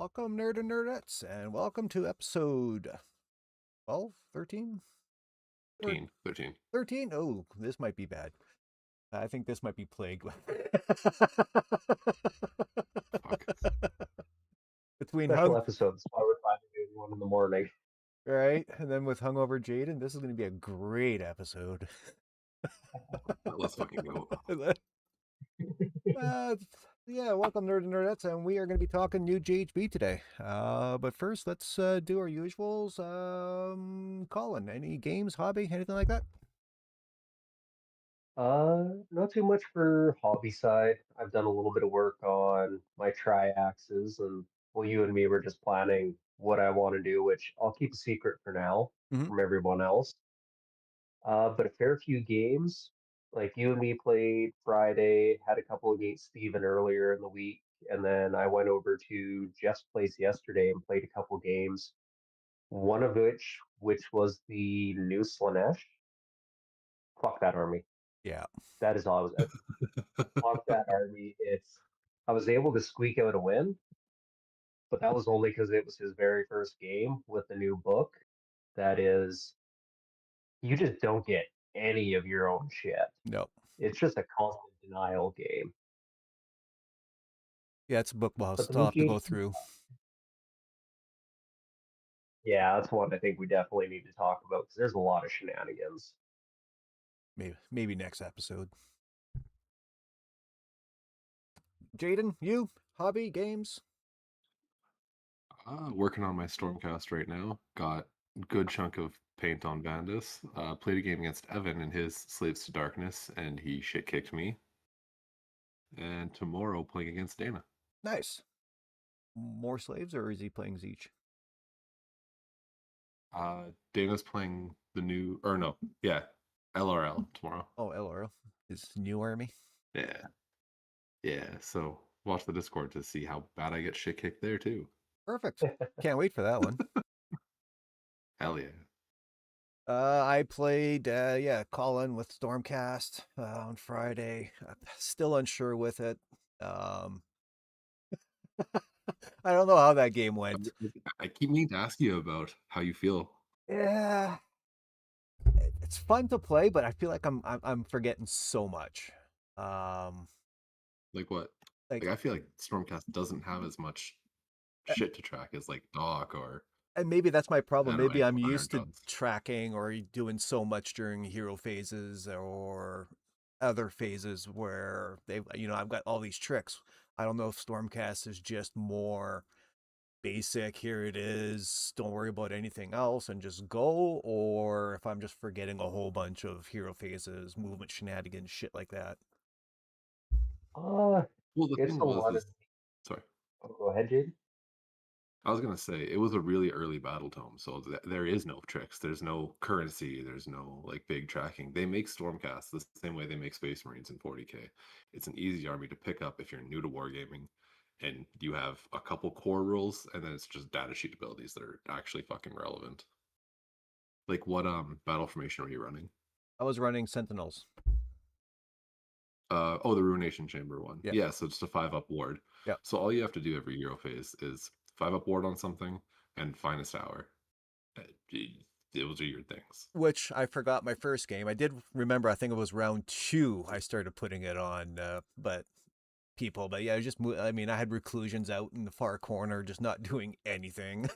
Welcome, Nerd and Nerdettes, and welcome to episode 12, 13? 13. 13? Oh, this might be bad. I think this might be plagued with. Fuck. Between Special episode. That's why we're trying to do one in the morning. right, and then with hungover Jaden, this is going to be a great episode. Let's fucking go. Yeah, welcome, Nerd and Nerdettes, and we are going to be talking new GHB today. But first, let's do our usuals. Colin, any games, hobby, anything like that? Not too much for hobby side. I've done a little bit of work on my triaxes, and well, you and me were just planning what I want to do, which I'll keep a secret for now from everyone else. But a fair few games, like you and me played Friday, had a couple against Steven earlier in the week, and then I went over to Jeff's place yesterday and played a couple games. One of which was the new Slanesh. Fuck that army. Yeah. That is all I was. Fuck that army. I was able to squeak out a win, but that was only because it was his very first game with the new book. That is, you just don't get any of your own shit. No. It's just a constant denial game. Yeah, it's a book we'll But the still have to go game, through. yeah, that's one I think we definitely need to talk about because there's a lot of shenanigans. Maybe next episode. Jaden, you hobby games? Working on my Stormcast right now. Got a good chunk of paint on Vandus. Played a game against Evan in his Slaves to Darkness, and he shit kicked me. And tomorrow playing against Dana. Nice. More slaves, or is he playing Zeech? Dana's playing the new, or no, yeah, LRL tomorrow. Oh, LRL, his new army. Yeah. So watch the Discord to see how bad I get shit kicked there too. Perfect. Can't wait for that one. Hell yeah. I played, Colin with Stormcast on Friday. Still unsure with it. I don't know how that game went. I keep meaning to ask you about how you feel. Yeah, it's fun to play, but I feel like I'm forgetting so much. Like what? Like I feel like Stormcast doesn't have as much shit to track as like Doc or. And maybe that's my problem. Maybe I'm Iron used to Gods. tracking or doing so much during hero phases or other phases where I've got all these tricks. I don't know if Stormcast is just more basic. Here it is. Don't worry about anything else and just go, or if I'm just forgetting a whole bunch of hero phases, movement shenanigans, shit like that. Well, the it's thing a was, lot of. sorry. Oh, go ahead, Jade. I was gonna say it was a really early battle tome, so there is no tricks. There's no currency. There's no like big tracking. They make Stormcast the same way they make Space Marines in 40k. It's an easy army to pick up if you're new to wargaming, and you have a couple core rules, and then it's just data sheet abilities that are actually fucking relevant. Like what battle formation were you running? I was running Sentinels. The Ruination Chamber one. Yeah. Yeah, so just a 5-up ward. Yeah. So all you have to do every hero phase is 5-up ward on something and Finest Hour. Those are your things. Which I forgot my first game. I did remember, I think it was round 2 I started putting it on, but yeah, I had reclusions out in the far corner, just not doing anything.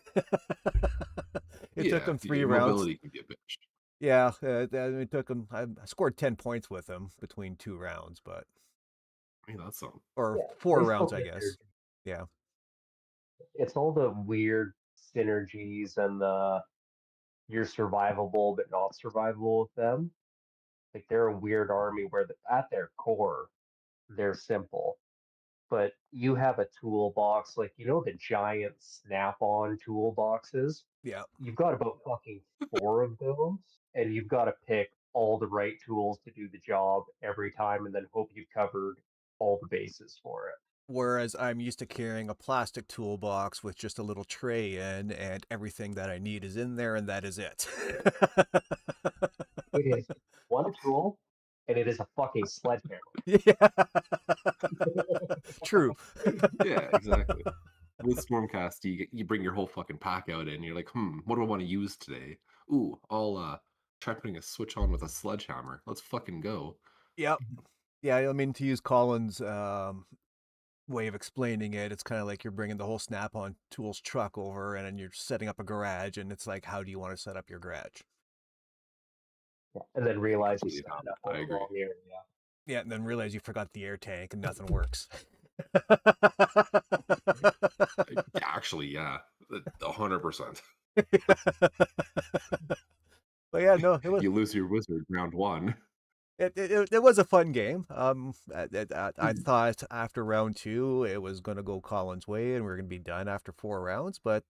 It took them 3 rounds. Mobility can be a bitch. Yeah, it took them. I scored 10 points with them between 2 rounds, but I mean, that's something. or 4 rounds, I guess. Yeah, it's all the weird synergies and you're survivable but not survivable with them. Like they're a weird army where at their core they're simple, but you have a toolbox like the giant snap-on toolboxes. yeah. You've got about fucking 4 of those, and you've got to pick all the right tools to do the job every time, and then hope you've covered all the bases for it. Whereas I'm used to carrying a plastic toolbox with just a little tray in, and everything that I need is in there, and that is it. It is one tool, and it is a fucking sledgehammer. Yeah. True. Yeah, exactly. With Stormcast, you bring your whole fucking pack out and you're like, what do I want to use today? Ooh, I'll try putting a switch on with a sledgehammer. Let's fucking go. Yep. Yeah, I mean, to use Colin's way of explaining it, it's kind of like you're bringing the whole Snap-on Tools truck over and then you're setting up a garage, and it's like, how do you want to set up your garage? And then realize you Completely set it valid. up in I the agree. wrong area. Yeah, and then realize you forgot the air tank and nothing works. Actually, yeah, 100%. But yeah, no, it was You lose your wizard round one. it was a fun game. I thought after round 2 it was going to go Colin's way and we are going to be done after 4 rounds, but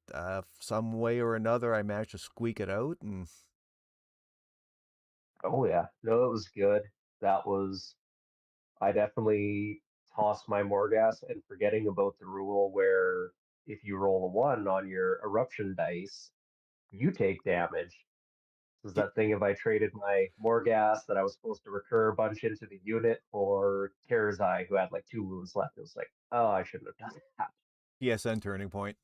some way or another I managed to squeak it out. And Oh yeah, no, it was good. That was I definitely tossed my Morgas and forgetting about the rule where if you roll a 1 on your eruption dice, you take damage. Was that thing if I traded my Morgas that I was supposed to recur a bunch into the unit for Terzai, who had like 2 wounds left. It was like, oh, I shouldn't have done that. PSN turning point.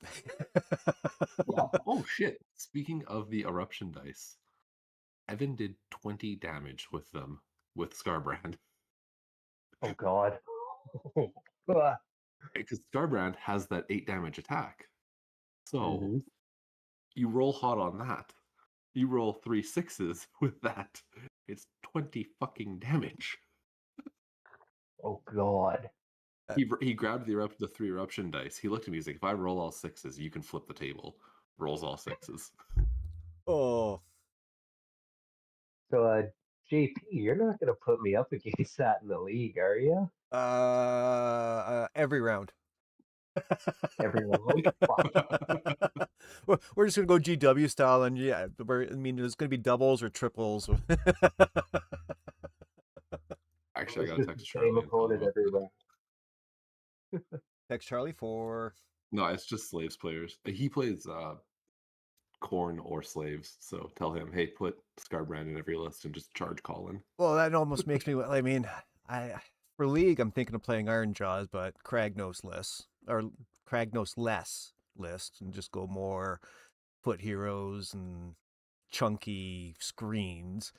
Yeah. Oh shit! Speaking of the eruption dice, Evan did 20 damage with them with Scarbrand. Oh God. Because Scarbrand has that 8 damage attack. So Mm-hmm. you roll hot on that. You roll 3 6s with that. It's 20 fucking damage. Oh God. He grabbed the 3 eruption dice. He looked at me. He's like, "If I roll all 6s, you can flip the table." Rolls all 6s. Oh, So, JP, you're not gonna put me up against that in the league, are you? every round. Every round? Fuck. We're just gonna go GW style, and yeah, I mean, there's gonna be doubles or triples. Actually, I It's gotta just the text same Charlie and tell him opponent about every that. round. Text Charlie for. No, it's just slaves players. He plays corn or slaves. So tell him, hey, put Scarbrand in every list and just charge Colin. Well, that almost makes me. I mean, I for League, I'm thinking of playing Iron Jaws, but Kragnos less list, and just go more foot heroes and chunky screens.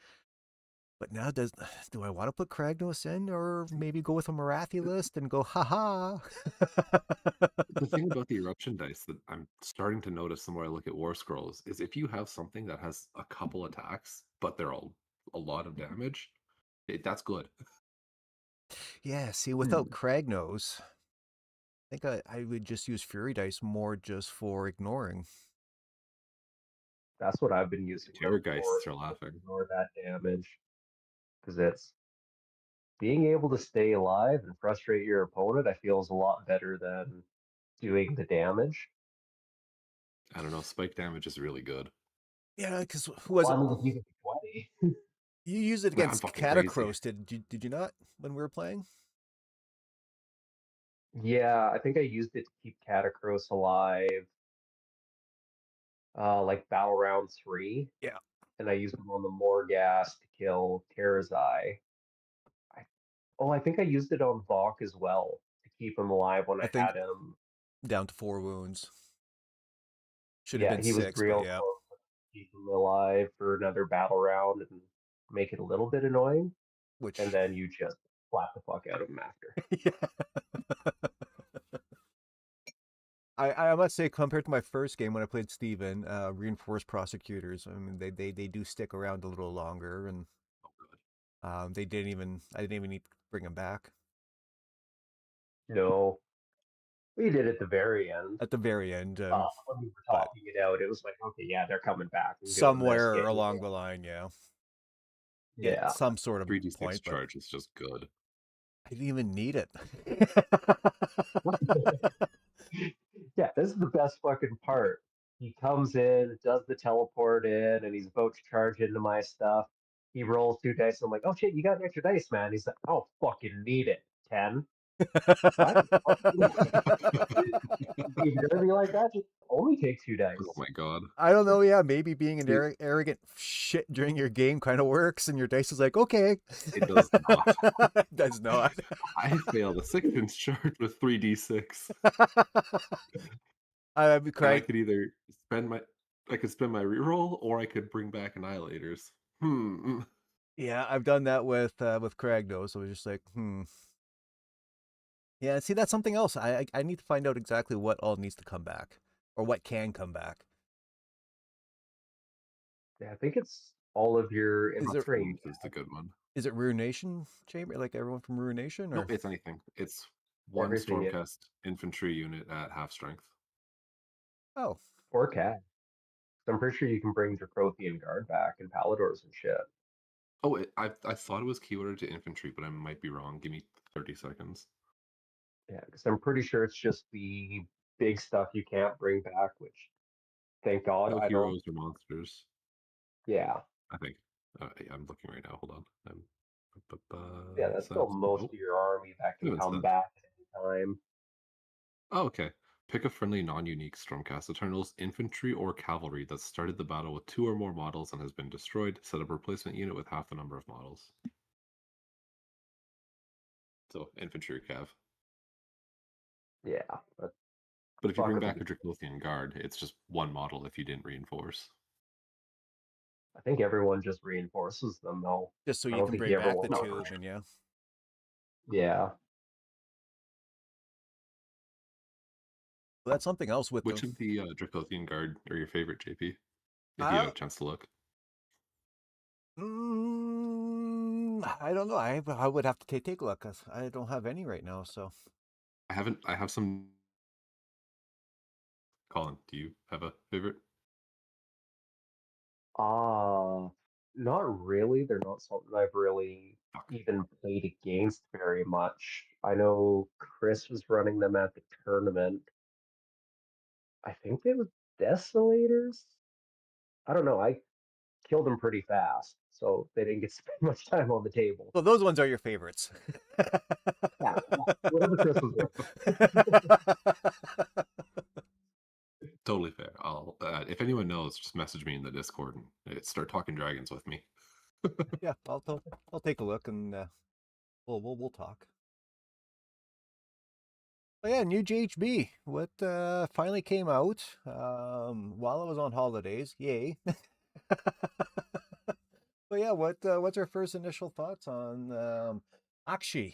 But now, do I want to put Kragnos in, or maybe go with a Marathi list and go, haha? The thing about the eruption dice that I'm starting to notice the more I look at War Scrolls is if you have something that has a couple attacks, but they're all a lot of damage, that's good. Yeah, see, without Kragnos, I think I would just use Fury Dice more just for ignoring. That's what I've been using them for. Terrorgeists are laughing. Ignore that damage. Because it's being able to stay alive and frustrate your opponent, I feel is a lot better than doing the damage. I don't know. Spike damage is really good. Yeah, because who was Well, it? I mean, if you get 20. You used it Man, I'm against fucking crazy. Catacross, did you not, when we were playing? Yeah, I think I used it to keep Catacross alive, like Battle Round 3. Yeah. And I used them on the Morgas to kill Terazai. I think I used it on Vok as well to keep him alive when I I think had him. down to 4 wounds. Should have Yeah, been he was 6, but real yeah. close to keep him alive for another battle round and make it a little bit annoying. Which. And then you just slap the fuck out of him after. Yeah. I must say, compared to my first game when I played Steven, Reinforced Prosecutors, I mean, they do stick around a little longer, and I didn't even need to bring them back. No, we did at the very end. At the very end. When we were talking it out, it was like, okay, yeah, they're coming back and doing this. Somewhere along the line, yeah. Yeah. Some sort of 3d6 point, charge is just good. I didn't even need it. Yeah, this is the best fucking part. He comes in, does the teleport in, and he's about to charge into my stuff. He rolls 2 dice. I'm like, oh shit, you got an extra dice, man. He's like, I don't fucking need it. 10. What? If you're gonna be like that, just only take 2 dice. Oh my god. I don't know, yeah, maybe being an arrogant shit during your game kind of works, and your dice is like, okay. It does not. It does not. I failed a 6-inch charge with 3d6. And I Craig. could either spend my reroll, or I could bring back annihilators. Yeah, I've done that with Craig though, so it's just like, Yeah, see, that's something else. I need to find out exactly what all needs to come back, or what can come back. Yeah, I think it's all of your Is there infantry. Inflames is the good one. is it Ruination Chamber, like everyone from Ruination, Nope, or it's anything. It's one Everything is Stormcast infantry unit at half strength. oh, or cat. I'm pretty sure you can bring Dracothian Guard back and Paladors and shit. Oh, I thought it was keyworded to infantry, but I might be wrong. Give me 30 seconds. Yeah, because I'm pretty sure it's just the big stuff you can't bring back, which thank God No I don't. heroes or monsters, Yeah, I think. Yeah, I'm looking right now. Hold on. yeah, that's still Sets. most Nope. of your army that can Haven't come said. back at any time. Oh, okay. Pick a friendly non-unique Stormcast Eternals infantry or cavalry that started the battle with 2 or more models and has been destroyed. Set up a replacement unit with half the number of models. So infantry or cav. Yeah, but But if you fuck bring with back the. a Dracothian Guard, it's just one model if you didn't reinforce. I think everyone just reinforces them though. just so I you don't can think bring you ever back the want to No, tube, push. and yeah. Yeah. Well, that's something else with which the. of the Dracothian Guard are your favorite, JP? If you had Uh, a chance to look. I don't know. I would have to take a look, 'cause I don't have any right now. So I have some. Colin, do you have a favorite? Uh not really. They're not something I've really Fuck. even played against very much. I know Chris was running them at the tournament. I think they were Desolators. I don't know. I killed them pretty fast, so they didn't get to spend much time on the table. well, those ones are your favorites. Yeah, yeah, whatever Chris was running. Totally fair. I'll if anyone knows, just message me in the Discord and start talking dragons with me. Yeah, I'll take a look, and we'll talk. Oh yeah, new GHB. What finally came out while I was on holidays. Yay. But yeah, what's our first initial thoughts on Aqshu?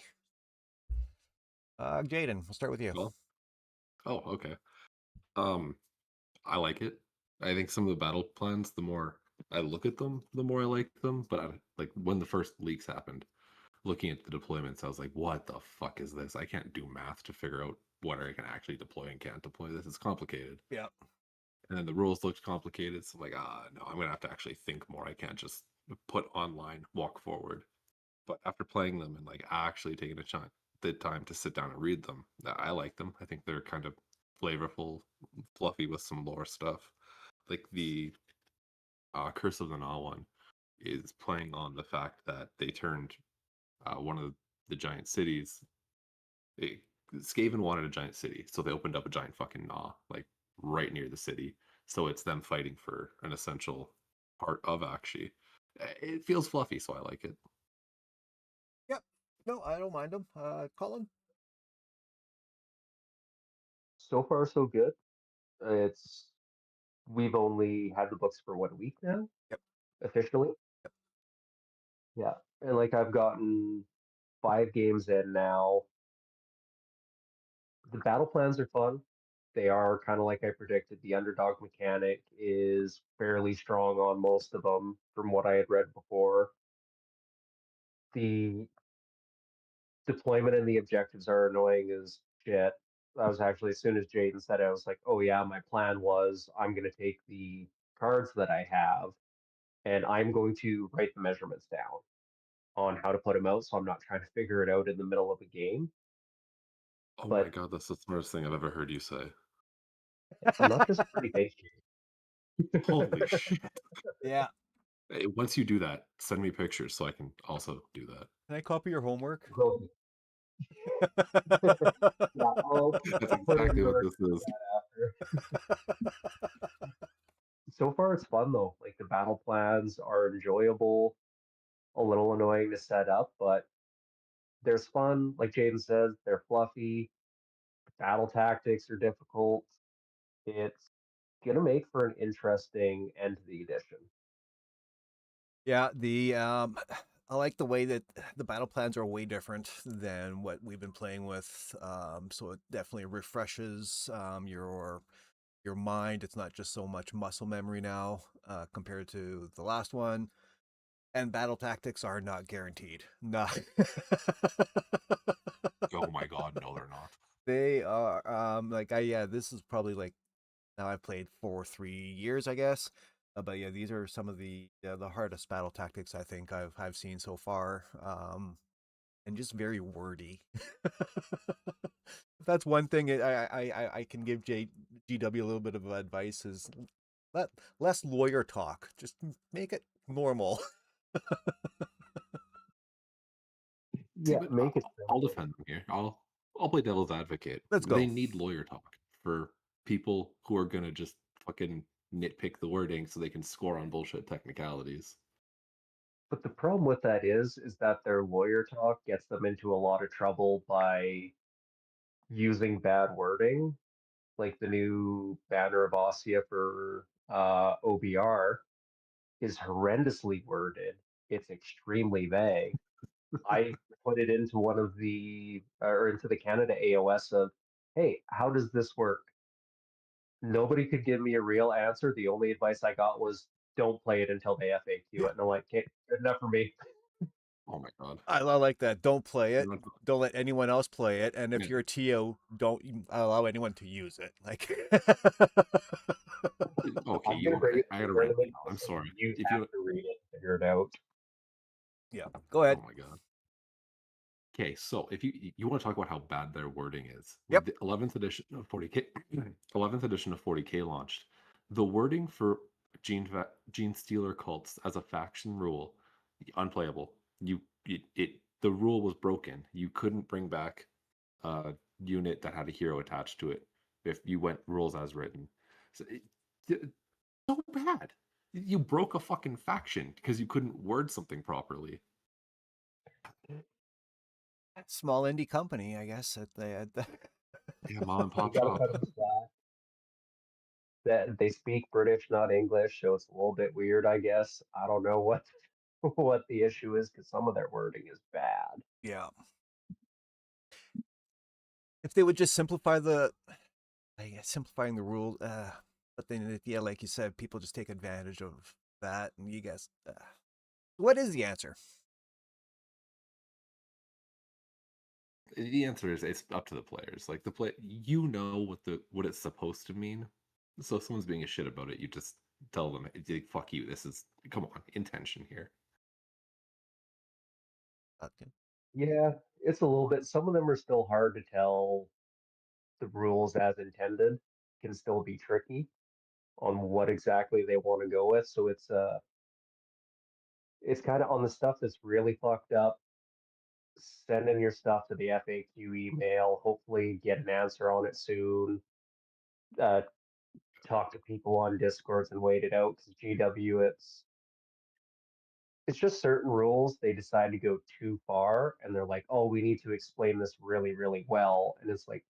Jaden, we'll start with you. Well, oh, okay. Um, I like it. I think some of the battle plans, the more I look at them, the more I like them. But like when the first leaks happened, looking at the deployments, I was like, what the fuck is this? I can't do math to figure out what I can actually deploy and can't deploy this. It's complicated. Yeah. And then the rules looked complicated. So I'm like, no, I'm gonna have to actually think more. I can't just put online, walk forward. But after playing them and like actually taking the time to sit down and read them, I like them. I think they're kind of flavorful, fluffy with some lore stuff. Like the Curse of the Na one is playing on the fact that they turned one of the giant cities. It, Skaven wanted a giant city, so they opened up a giant fucking Na, like right near the city. So it's them fighting for an essential part of Akshi. It feels fluffy, so I like it. Yep. No, I don't mind them. Colin? So far, so good. It's we've only had the books for what, a week now, Yep. officially. Yeah, and like I've gotten 5 games in now. The battle plans are fun. They are kind of like I predicted. The underdog mechanic is fairly strong on most of them from what I had read before. The deployment and the objectives are annoying as shit. I was actually, as soon as Jaden said it, I was like, oh yeah, my plan was I'm going to take the cards that I have and I'm going to write the measurements down on how to put them out. So I'm not trying to figure it out in the middle of a game. Oh my But god, that's the smartest thing I've ever heard you say. I'm not just a pretty pastry. Holy shit. Yeah. Hey, once you do that, send me pictures so I can also do that. Can I copy your homework? Yeah, That's I'll put it in exactly the what this is. chat after. So far, it's fun though. Like the battle plans are enjoyable, a little annoying to set up, but there's fun. Like Jaden says, they're fluffy. Battle tactics are difficult. It's gonna make for an interesting end to the edition. Yeah, I like the way that the battle plans are way different than what we've been playing with. So it definitely refreshes your mind. It's not just so much muscle memory now compared to the last one. And battle tactics are not guaranteed. No. Oh my god, no, they're not. They are this is probably like now I've played for 3 years, I guess. But yeah, these are some of the hardest battle tactics I think I've seen so far. And just very wordy. If that's one thing I can give GW a little bit of advice is let less lawyer talk. Just make it normal. See, Yeah, but make it I'll simple. defend them here. I'll play devil's advocate. Let's They go. need lawyer talk for people who are gonna just fucking nitpick the wording so they can score on bullshit technicalities. But the problem with that is that their lawyer talk gets them into a lot of trouble by using bad wording, like the new Banner of Ossia for OBR is horrendously worded. It's extremely vague. I put it into one of the or into the Canada AOS of, hey, how does this work? Nobody could give me a real answer. The only advice I got was don't play it until they FAQ it. And I'm like, okay, good enough for me. Oh my god. I like that. Don't play it. You're not- Don't let anyone else play it. And if yeah. you're a TO, don't allow anyone to use it. Like, Okay, I'm gonna bring it I to the gotta rant tournament. now. I'm sorry. You If have you to read it, figure it out. yeah, go oh ahead. my god. Okay, so if you want to talk about how bad their wording is, when Yep. the 11th edition of 40K 11th edition of 40K launched, the wording for Gene Stealer cults as a faction rule, unplayable. The rule was broken. You couldn't bring back a unit that had a hero attached to it if you went rules as written. So, so bad. You broke a fucking faction because you couldn't word something properly. Small indie company, I guess. Yeah, mom and You pop gotta shop. cut them slack. That they speak British, not English, so it's a little bit weird, I guess. I don't know what what the issue is because some of their wording is bad. Yeah. If they would just simplifying the rule, but then yeah, like you said, people just take advantage of that, and you guess what is the answer? The answer is it's up to the players. Like the play, you know what it's supposed to mean. So if someone's being a shit about it, you just tell them, like, "Fuck you. This is come on, intention here." Okay. Yeah, it's a little bit. Some of them are still hard to tell the rules as intended. Can still be tricky on what exactly they want to go with. So it's kind of on the stuff that's really fucked up. Send in your stuff to the FAQ email. Hopefully, get an answer on it soon. Uh, Talk to people on Discords and wait it out. Because GW, it's just certain rules they decide to go too far, and they're like, oh, we need to explain this really, really well, and it's like,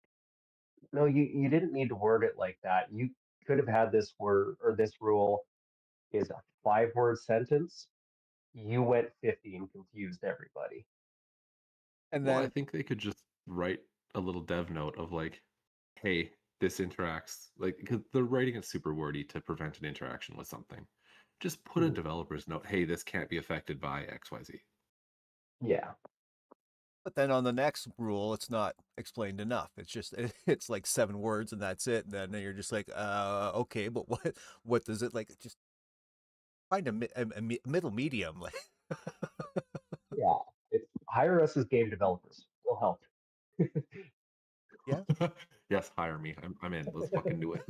no, you didn't need to word it like that. You could have had this word or this rule is a 5 word sentence. You went 50 and confused everybody. And Well, I then think they could just write a little dev note of like, "Hey, this interacts like," because they're writing it super wordy to prevent an interaction with something. Just put a Mhm. developer's note. Hey, this can't be affected by XYZ. Yeah. but then on the next rule, it's not explained enough. It's just it's like 7 words and that's it. And then you're just like, okay, but what does it like? Just find a middle medium, like. Yeah. It's hire us as game developers. We'll help. Yeah. Yes, hire me. I'm in. Let's fucking do it.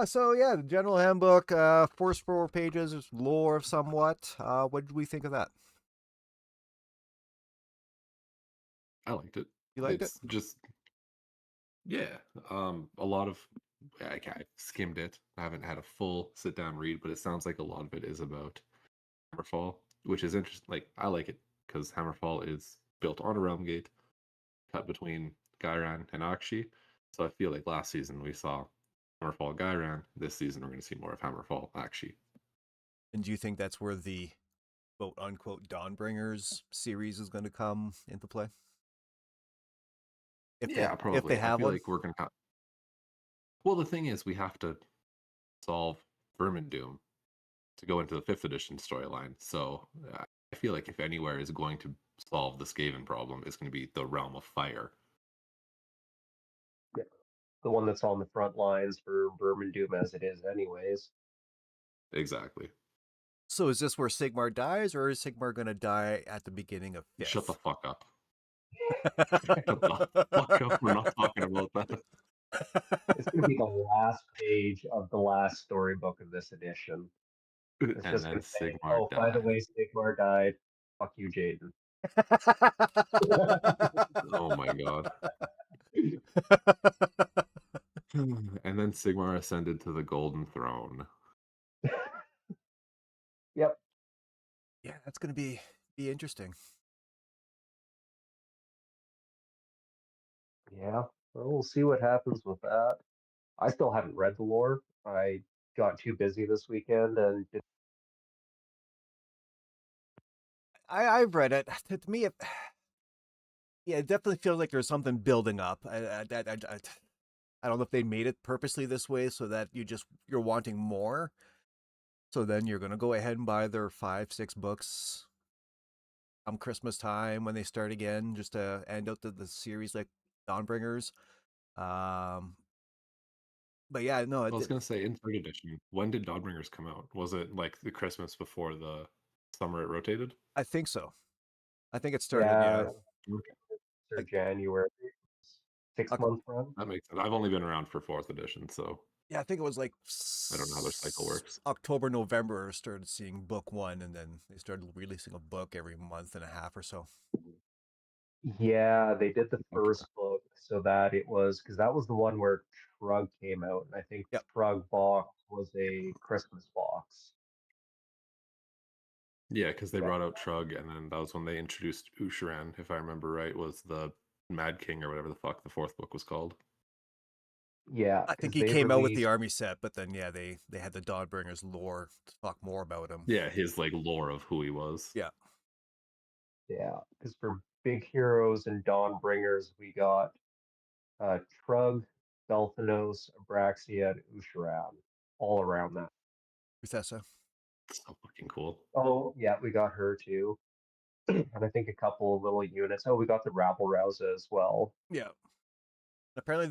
So yeah, the general handbook, first 4 pages, is lore somewhat. What did we think of that? I liked it. You liked it? It's just yeah, a lot of I skimmed it. I haven't had a full sit down read, but it sounds like a lot of it is about Hammerfall, which is interesting. Like I like it because Hammerfall is built on a realm gate, cut between Gairan and Akshi. So I feel like last season we saw Hammerfall Gairan. This season we're going to see more of Hammerfall Aqshu. And do you think that's where the quote unquote Dawnbringers series is going to come into play? Yeah, if they probably. I have feel one? like we're going to have. Well, the thing is, we have to solve Vermin Doom to go into the 5th edition storyline. So I feel like if anywhere is going to solve the Skaven problem, it's going to be the Realm of Fire. Yeah. The one that's on the front lines for Vermin Doom as it is, anyways. Exactly. So is this where Sigmar dies, or is Sigmar going to die at the beginning of 5th? Shut the fuck up. Shut the fuck up. We're not talking about that. It's going to be the last page of the last storybook of this edition. It's And just then going to say, Sigmar oh, by the died. way, Sigmar died. Fuck you, Jaden. Oh my god. And then Sigmar ascended to the Golden Throne. Yep. Yeah, that's going to be interesting. Yeah. Well, we'll see what happens with that. I still haven't read the lore. I got too busy this weekend and I've read it. To me, it definitely feels like there's something building up. I don't know if they made it purposely this way so that you're wanting more. So then you're gonna go ahead and buy their 5-6 books Christmas time when they start again, just to end out the series like Dawnbringers. But yeah, no, I was gonna say in 3rd edition, when did Dawnbringers come out? Was it like the Christmas before the summer it rotated? I think so. I think it started, yeah, yeah. or Like, January, 6 month run. That makes sense. I've only been around for 4th edition, so yeah, I think it was like I don't know how their cycle works. October, November, I started seeing book 1, and then they started releasing a book every month and a half or so. Yeah, they did the Okay. first book so that it was because that was the one where Trug came out, and I think Yep. Trug box was a Christmas box. Yeah, because they Yeah, brought out Trug, and then that was when they introduced Usharan, if I remember right, was the Mad King or whatever the fuck the 4th book was called. yeah, I think because he they came out with the released. army set, but then yeah, they had the Dawnbringers lore to talk more about him. Yeah, his like lore of who he was. Yeah. Yeah, because for Big Heroes and Dawnbringers, we got Trug, Belthanos, Abraxia, and Usharan all around that. Bethesda. So fucking cool. Oh, yeah, we got her too. And I think a couple of little units. Oh, we got the Rabble Rouser as well. Yeah. Apparently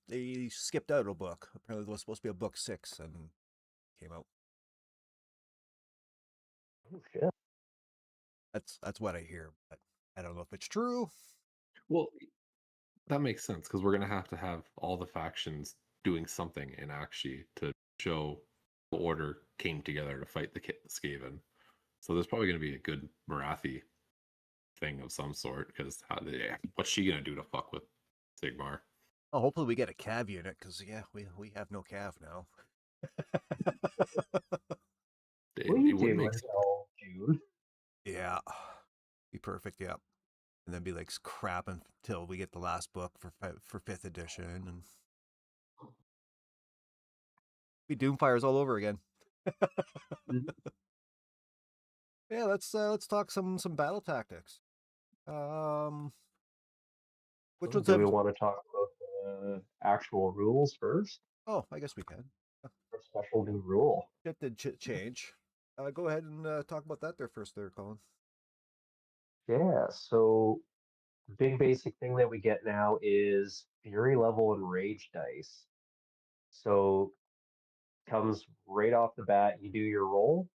they skipped out a book. Apparently there was supposed to be a book 6 and came out. Oh, shit. That's what I hear, but I don't know if it's true. Well, that makes sense because we're gonna have all the factions doing something in Akshi to show the order came together to fight the Skaven. So there's probably gonna be a good Marathi thing of some sort because what's she gonna do to fuck with Sigmar? Oh, hopefully we get a Cav unit because yeah, we have no Cav now. What do you It would do make sense. until June? Yeah, be perfect. Yeah, and then be like crap until we get the last book for 5th edition, and be Doomfires all over again. Mhm. Yeah, let's talk some battle tactics. Which ones Do we have? want to talk about the actual rules first? Oh, I guess we can. Or special new rule? It did change. Go ahead and talk about that there first, there, Colin. Yeah, so big basic thing that we get now is Fury level and Rage dice. So comes right off the bat, you do your roll.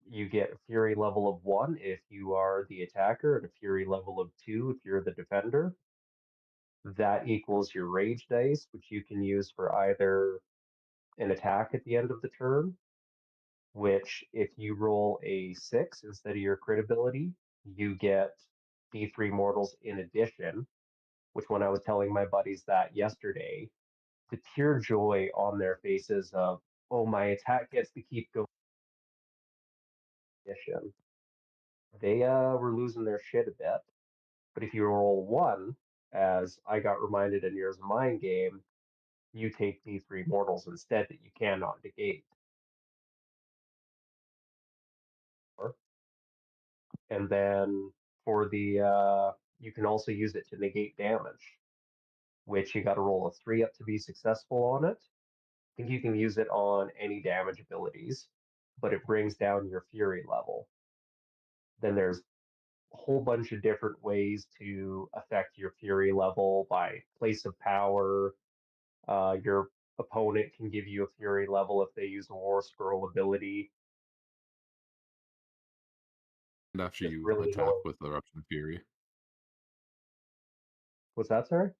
You get a Fury level of 1 if you are the attacker, and a Fury level of 2 if you're the defender. That equals your Rage dice, which you can use for either an attack at the end of the turn, which if you roll a 6 instead of your crit ability, you get D3 mortals in addition, which when I was telling my buddies that yesterday, the tear joy on their faces of, oh, my attack gets to keep going addition. They were losing their shit a bit. But if you roll 1, as I got reminded in Years of Mine game, you take D3 mortals instead that you cannot negate. And then for the you can also use it to negate damage, which you got to roll a 3 up to be successful on it. I think you can use it on any damage abilities, but it brings down your fury level. Then there's a whole bunch of different ways to affect your fury level by place of power. Your opponent can give you a fury level if they use a War Scroll ability. And after Just you really attack annoying. with Eruption Fury. What's that, sorry?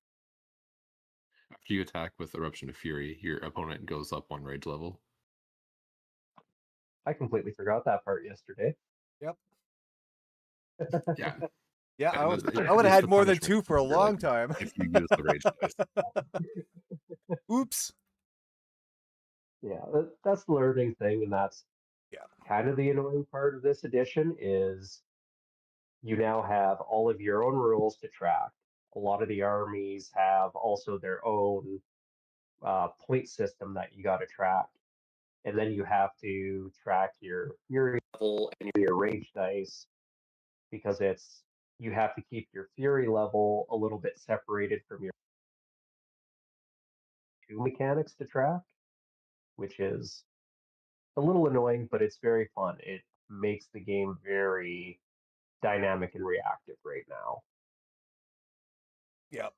After you attack with Eruption of Fury, your opponent goes up 1 rage level. I completely forgot that part yesterday. Yep. Yeah. Yeah, I would have It's had the more than punishment 2 for a for, like, long time. if you use the rage dice. Oops. Yeah, that's the learning thing, and that's Yeah. kind of the annoying part of this edition is you now have all of your own rules to track. A lot of the armies have also their own point system that you got to track, and then you have to track your fury level and your rage dice because it's you have to keep your fury level a little bit separated from your two mechanics to track, which is a little annoying, but it's very fun. It makes the game very dynamic and reactive right now. Yep.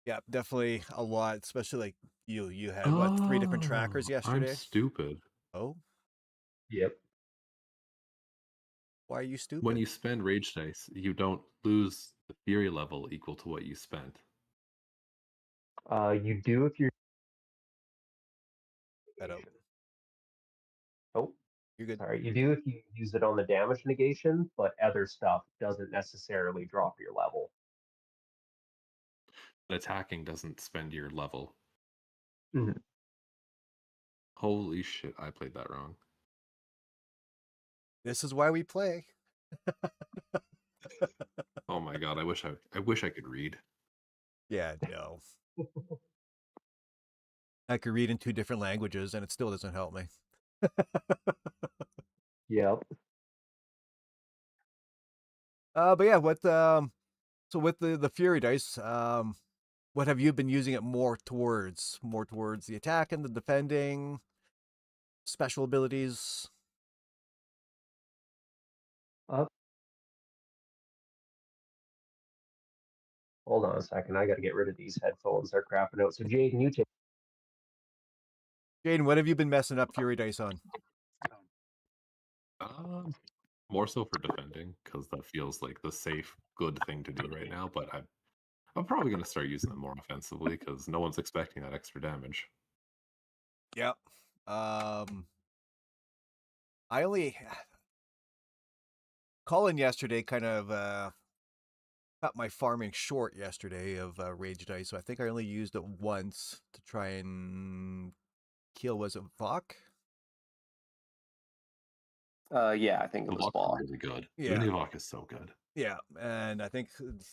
Yeah, definitely a lot, especially like you had what, 3 different trackers Oh, I'm yesterday? stupid. Oh, Yep. why are you When stupid? you spend rage dice, you don't lose the fury level equal to what you spent. You do if you're. Hello. Oh, You're good. sorry. You do if you use it on the damage negation, but other stuff doesn't necessarily drop your level. But attacking doesn't spend your level. Mhm. Holy shit, I played that wrong. This is why we play. Oh my god, I wish I could read. Yeah, no. I could read in 2 different languages and it still doesn't help me. Yep. But yeah, what so with the Fury dice, what have you been using it more towards? More towards the attack and the defending, special abilities? Uh, Hold on a second. I got to get rid of these headphones. They're crapping out. So, Jaden, you take. Jaden, what have you been messing up Fury dice on? More so for defending, because that feels like the safe, good thing to do right now, but I'm probably going to start using them more offensively, because no one's expecting that extra damage. Yep. I only Colin yesterday kind of cut my farming short yesterday of rage dice, so I think I only used it once to try and kill. Was it Vok? Yeah, I think The it was Vok Ball. are really good. Yeah. Univok is so good. Yeah, and I think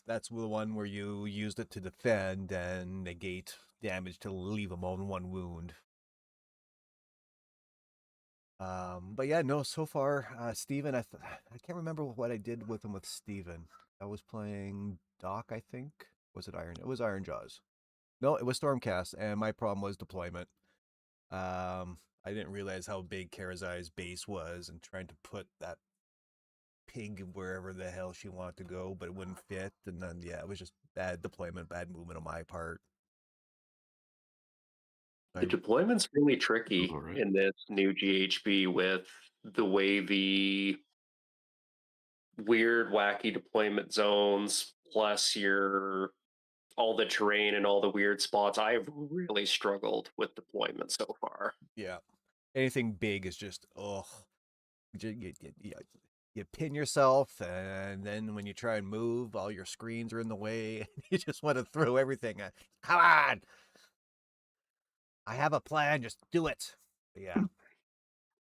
that's the one where you used it to defend and negate damage to leave him on 1 wound. But yeah, no, so far, Steven, I can't remember what I did with him with Steven. I was playing Doc, I think. Was it Iron? It was Iron Jaws. No, it was Stormcast, and my problem was deployment. I didn't realize how big Karazai's base was, and trying to put that pig wherever the hell she wanted to go, but it wouldn't fit. And then yeah, it was just bad deployment, bad movement on my part. The deployment's really tricky Right. in this new GHB with the way the weird, wacky deployment zones plus your all the terrain and all the weird spots. I've really struggled with deployment so far. Yeah, anything big is just you pin yourself, and then when you try and move, all your screens are in the way. You just want to throw everything at. Come on, I have a plan. Just do it. But yeah,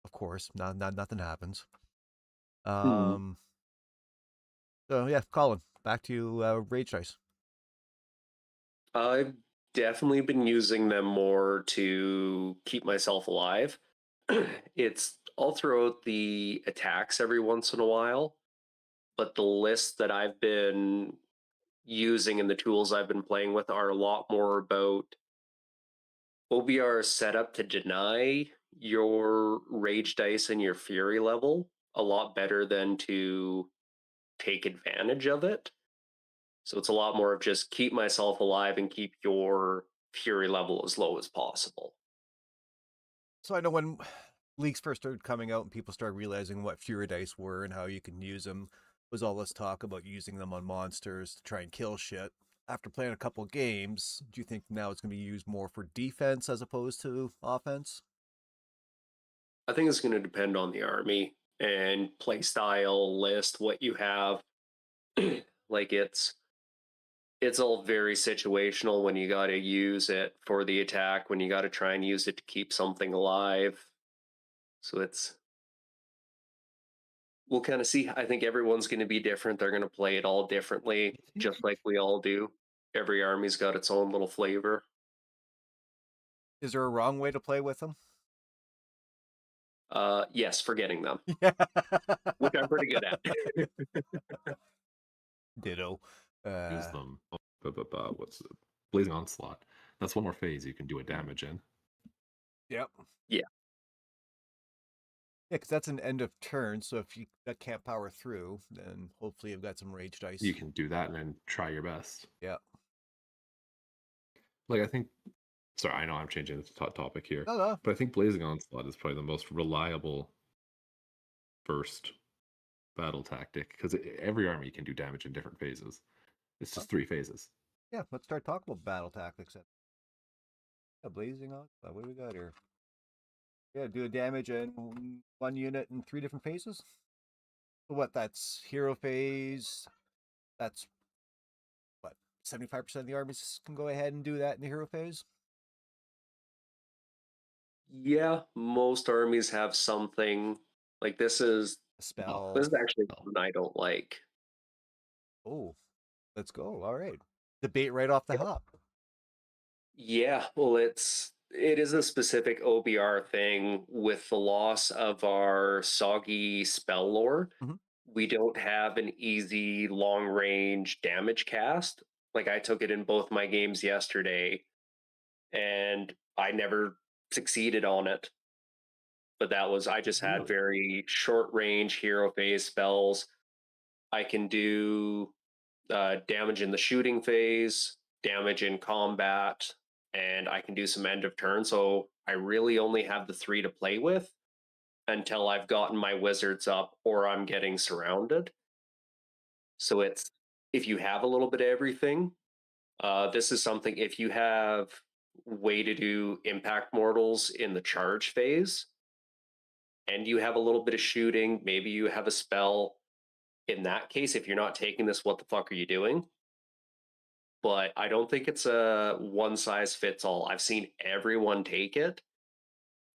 of course, nothing happens. So yeah, Colin, back to you, Rage Dice. I've definitely been using them more to keep myself alive. I'll throw out the attacks every once in a while, but the lists that I've been using and the tools I've been playing with are a lot more about OBR is set up to deny your rage dice and your fury level a lot better than to take advantage of it. So it's a lot more of just keep myself alive and keep your fury level as low as possible. So I know when leagues first started coming out and people started realizing what Fury Dice were and how you can use them, was all this talk about using them on monsters to try and kill shit. After playing a couple games, do you think now it's going to be used more for defense as opposed to offense? I think it's going to depend on the army and play style, list, what you have. Like it's all very situational when you got to use it for the attack, when you got to try and use it to keep something alive. So we'll kind of see. I think everyone's going to be different. They're going to play it all differently, just like we all do. Every army's got its own little flavor. Is there a wrong way to play with them? Yes, forgetting them, Yeah. which I'm pretty good at. Ditto. Use them. What's it? Blazing Onslaught. That's one more phase you can do a damage in. Yep. Yeah. Yeah, because that's an end of turn. So if you that can't power through, then hopefully you've got some rage dice. You can do that and then try your best. Yeah. Like I think. Sorry, I know I'm changing the topic here, No. but I think Blazing Onslaught is probably the most reliable first battle tactic because every army can do damage in different phases. It's just 3 phases. Yeah, let's start talking about battle tactics. Yeah, Blazing on. What do we got here? Yeah, do a damage in one unit in 3 different phases. So what? That's hero phase. That's what 75% of the armies can go ahead and do that in the hero phase. Yeah, most armies have something like this. Is A spell. This is actually one I don't like. Oh, let's go. All right, debate right off the hop. Yeah, well, it is a specific OBR thing with the loss of our soggy spell lore. Mhm. We don't have an easy long range damage cast. Like I took it in both my games yesterday, and I never succeeded on it. But I just had Really? very short range hero phase spells. I can do damage in the shooting phase, damage in combat, and I can do some end of turn. So I really only have the 3 to play with until I've gotten my wizards up or I'm getting surrounded. So if you have a little bit of everything, this is something. If you have way to do impact mortals in the charge phase, and you have a little bit of shooting, maybe you have a spell. In that case, if you're not taking this, what the fuck are you doing? But I don't think it's a one size fits all. I've seen everyone take it,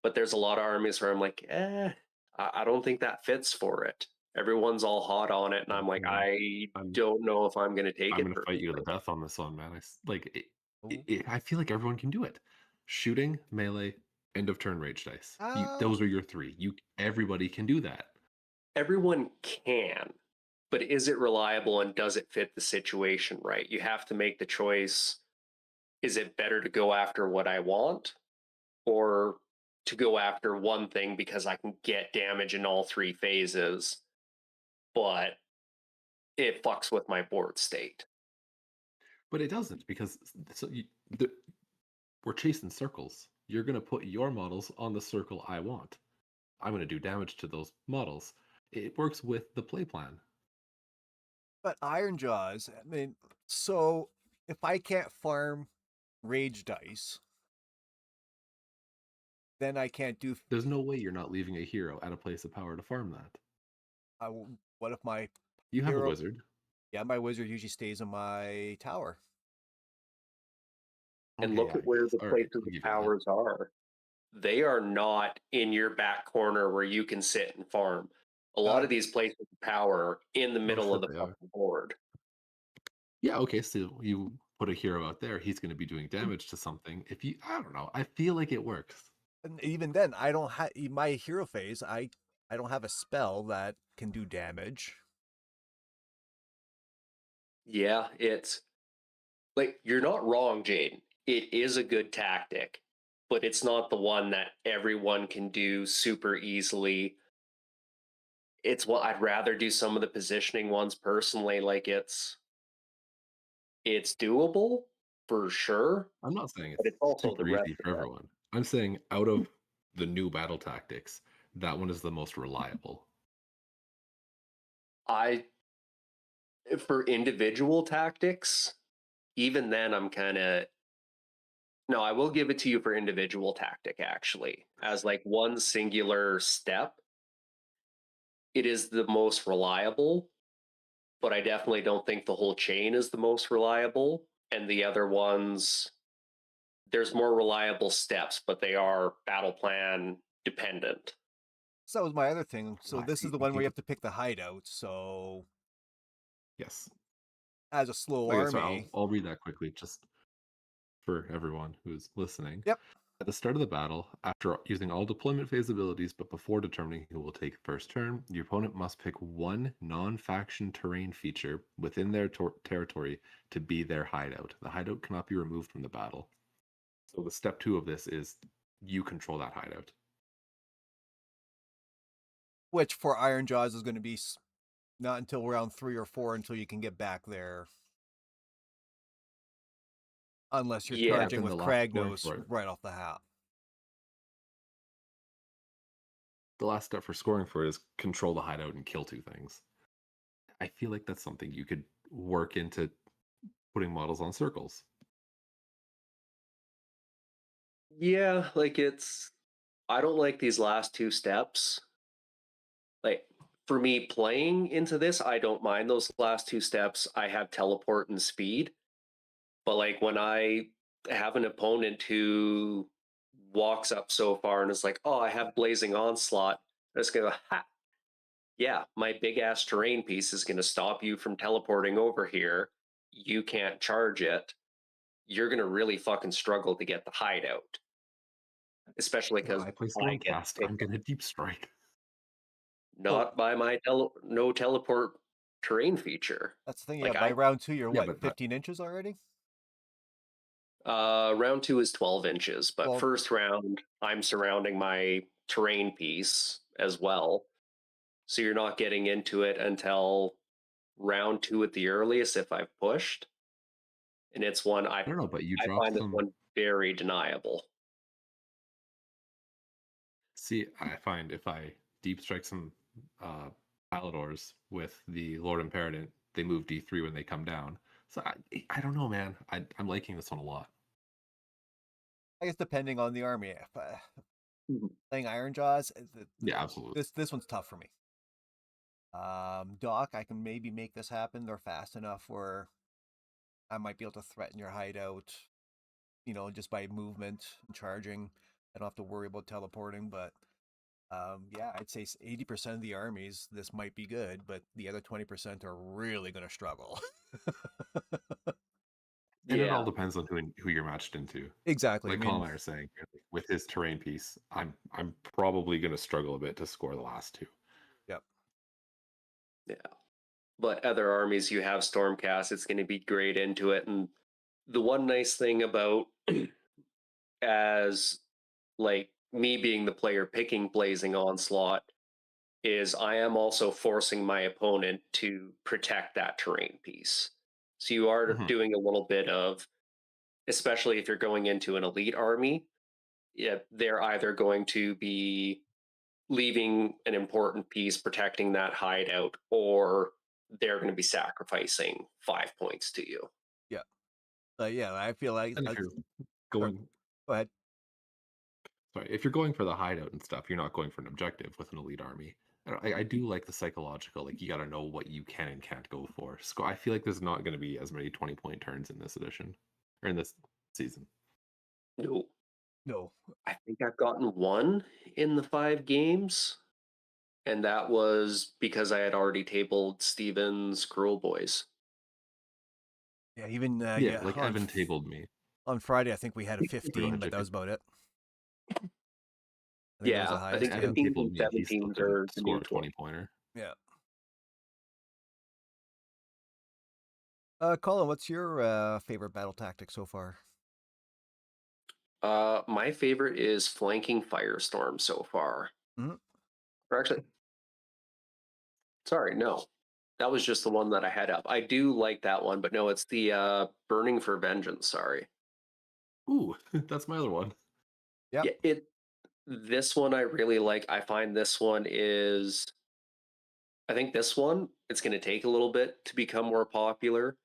but there's a lot of armies where I'm like, I don't think that fits for it. Everyone's all hot on it, and I'm like, I I'm don't know if I'm going to take I'm it gonna fight you to the personally. death on this one, man. Ooh. I feel like everyone can do it. Shooting, melee, end of turn rage dice. Uh, Those are your 3. Everybody can do that. Everyone can, but is it reliable and does it fit the situation right? You have to make the choice. Is it better to go after what I want or to go after one thing because I can get damage in all 3 phases, but it fucks with my board state? But it doesn't because the, we're chasing circles. You're gonna put your models on the circle I want. I'm gonna do damage to those models. It works with the play plan. but Iron Jaws. I mean, so if I can't farm rage dice, then I can't do. There's no way you're not leaving a hero at a place of power to farm that. What if my You have a hero? wizard. Yeah, my wizard usually stays in my tower. And Okay, look yeah, at I where guess. the All right, places I'll of give you that. powers are. They are not in your back corner where you can sit and farm. A lot of these places of power are in the middle sure of the they are. fucking board. Yeah, okay, so put a hero out there, he's going to be doing damage to something. I don't know, I feel like it works. And even then, I don't have my hero phase. I don't have a spell that can do damage. Yeah, it's like you're not wrong, Jaden. It is a good tactic, but it's not the one that everyone can do super easily. It's what I'd rather do some of the positioning ones personally. Like it's doable for sure, I'm not saying but it's it's also the super rest easy of for it. everyone. I'm saying out of the new battle tactics, that one is the most reliable. I for individual tactics, even then I'm kind of no, I will give it to you for individual tactic actually. As like one singular step, it is the most reliable, but I definitely don't think the whole chain is the most reliable. And the other ones, there's more reliable steps, but they are battle plan dependent. So that was my other thing. So I this is see. the I one where you think have to pick the hideout. So yes. as a slow Okay, so army, I'll read that quickly just for everyone who's listening. yep. At the start of the battle, after using all deployment phase abilities, but before determining who will take first turn, your opponent must pick one non-faction terrain feature within their territory to be their hideout. The hideout cannot be removed from the battle. So the step 2 of this is you control that hideout. Which for Iron Jaws is going to be not until round 3 or 4 until you can get back there. Unless you're Yeah, charging Then with the last scoring Kragnos for it. right off the hat. The last step for scoring for it is control the hideout and kill 2 things. I feel like that's something you could work into putting models on circles. yeah, like I don't like these last two steps. Like for me playing into this, I don't mind those last two steps. I have teleport and speed. But like when I have an opponent who walks up so far and is like, "Oh, I have blazing onslaught," I'm just gonna go, ha, yeah, my big ass terrain piece is gonna stop you from teleporting over here. You can't charge it. You're gonna really fucking struggle to get the hideout, especially If because I play I get Stormcast, picked I'm gonna deep strike. Well, not by my no teleport terrain feature. that's the thing. Yeah, Like by round 2, you're Yeah, what, but 15 inches already? round 2 is 12 inches, but Well, first round I'm surrounding my terrain piece as well. So you're not getting into it until round 2 at the earliest if I've pushed. And it's one I don't know, but you I drop find this some. one very deniable. See, I find if I deep strike some uh, Paladors with the Lord Imperator, they move D3 when they come down. So I don't know, man. I'm liking this one a lot. I guess depending on the army. If, Mhm. playing Iron Jaws, Yeah, absolutely. this one's tough for me. Doc, I can maybe make this happen. They're fast enough where I might be able to threaten your hideout, just by movement and charging. I don't have to worry about teleporting, but yeah, I'd say 80% of the armies, this might be good, but the other 20% are really going to struggle. And it all Yeah. depends on who you're matched into. Exactly. I Like mean, Colin and I are saying, with his terrain piece, I'm probably going to struggle a bit to score the last 2. yep. Yeah. But other armies you have Stormcast, it's going to be great into it. And the one nice thing about as like me being the player picking Blazing Onslaught is I am also forcing my opponent to protect that terrain piece. So you are Mm-hmm. doing a little bit of, especially if you're going into an elite army, yeah, they're either going to be leaving an important piece protecting that hideout, or they're going to be sacrificing 5 points to you. Yeah. Yeah, I feel like. And if you're Sorry, going, go ahead. sorry, if you're going for the hideout and stuff, you're not going for an objective with an elite army. I do like the psychological, like you got to know what you can and can't go for. So I feel like there's not going to be as many 20-point turns in this edition or in this season. No, No. I think I've gotten one in the 5 games, and that was because I had already tabled Steven's Cruel Boys. Yeah, even Yeah, like Evan tabled me. on Friday, I think we had a 15, much, but if that it- was about it. I think that was the Yeah, I highest. think Yeah. Evan 15s tabled and me, and he still 17s couldn't are the score new a 20-pointer. Yeah. Colin, what's your favorite battle tactic so far? My favorite is flanking Firestorm so far. Mhm. Or actually, sorry, no. That was just the one that I had up. I do like that one, but no, it's the Burning for Vengeance, sorry. Ooh, that's my other one. Yep. Yeah, this one I really like. I find this one is I think this one it's going to take a little bit to become more popular.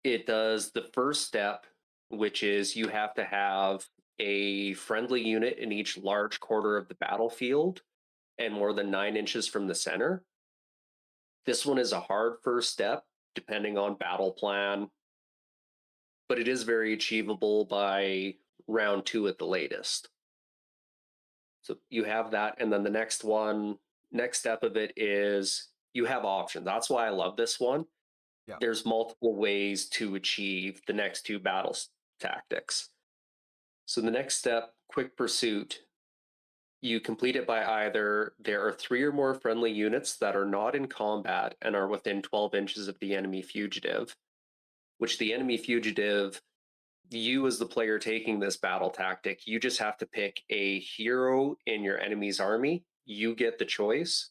It does the first step, which is you have to have a friendly unit in each large quarter of the battlefield and more than 9 inches from the center. This one is a hard first step, depending on battle plan, but it is very achievable by round 2 at the latest. So you have that, and then the next step of it is you have options. That's why I love this one. Yeah. There's multiple ways to achieve the next 2 battle tactics. So the next step, quick pursuit, you complete it by either there are 3 or more friendly units that are not in combat and are within 12 inches of the enemy fugitive, which the enemy fugitive, you as the player taking this battle tactic, you just have to pick a hero in your enemy's army. You get the choice.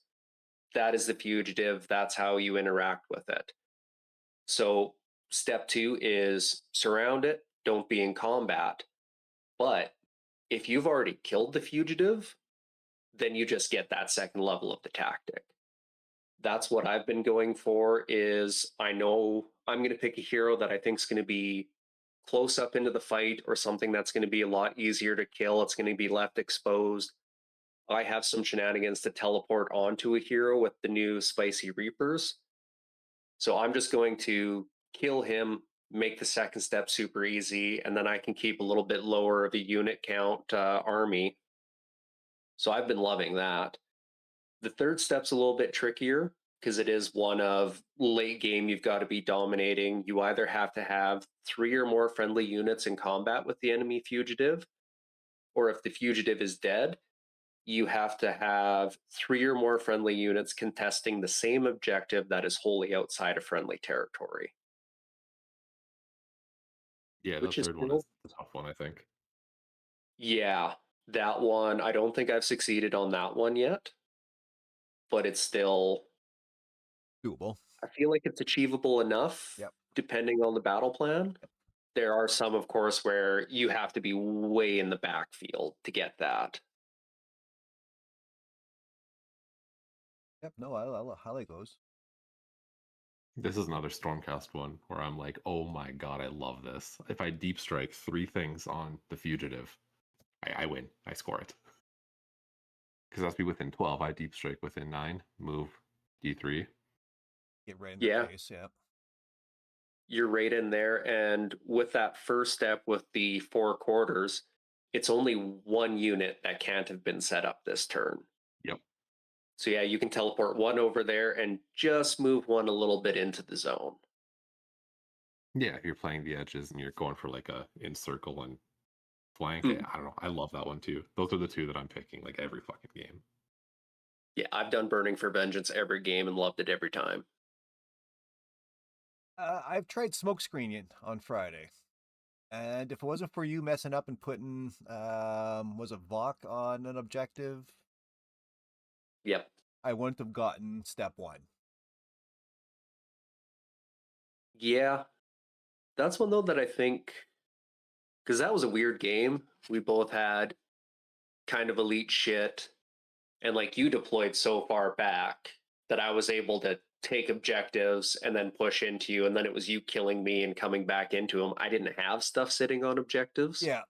That is the fugitive. That's how you interact with it. So step 2 is surround it, don't be in combat. But if you've already killed the fugitive, then you just get that second level of the tactic. That's what I've been going for is I know I'm going to pick a hero that I think is going to be close up into the fight or something that's going to be a lot easier to kill. It's going to be left exposed. I have some shenanigans to teleport onto a hero with the new Spicy Reapers. So I'm just going to kill him, make the second step super easy, and then I can keep a little bit lower of a unit count army. So I've been loving that. The third step's a little bit trickier because it is one of late game, you've got to be dominating. You either have to have 3 or more friendly units in combat with the enemy fugitive, or if the fugitive is dead, you have to have 3 or more friendly units contesting the same objective that is wholly outside of friendly territory. Yeah, the Which is third one still, is the tough one, I think. yeah, that one. I don't think I've succeeded on that one yet, but it's still, Doable. I feel like it's achievable enough Yep. depending on the battle plan. There are some, of course, where you have to be way in the backfield to get that. Yep. No, I like those. This is another Stormcast one where I'm like, oh my god, I love this. If I deep strike 3 things on the fugitive, I win. I score it. Because that's be within 12. I deep strike within 9. Move D3. Get right in their Yeah, face. Yeah. you're right in there. And with that first step with the 4 quarters, it's only 1 unit that can't have been set up this turn. Yep. So yeah, you can teleport 1 over there and just move 1 a little bit into the zone. Yeah, if you're playing the edges and you're going for like a in circle and flank, Mm. I don't know. I love that one too. Those are the 2 that I'm picking like every fucking game. Yeah, I've done Burning for Vengeance every game and loved it every time. I've tried smoke screening on Friday, and if it wasn't for you messing up and putting was a Vok on an objective, Yep. I wouldn't have gotten step 1. Yeah, that's one though that I think, because that was a weird game. We both had kind of elite shit, and like you deployed so far back that I was able to take objectives and then push into you, and then it was you killing me and coming back into them. I didn't have stuff sitting on objectives. Yeah.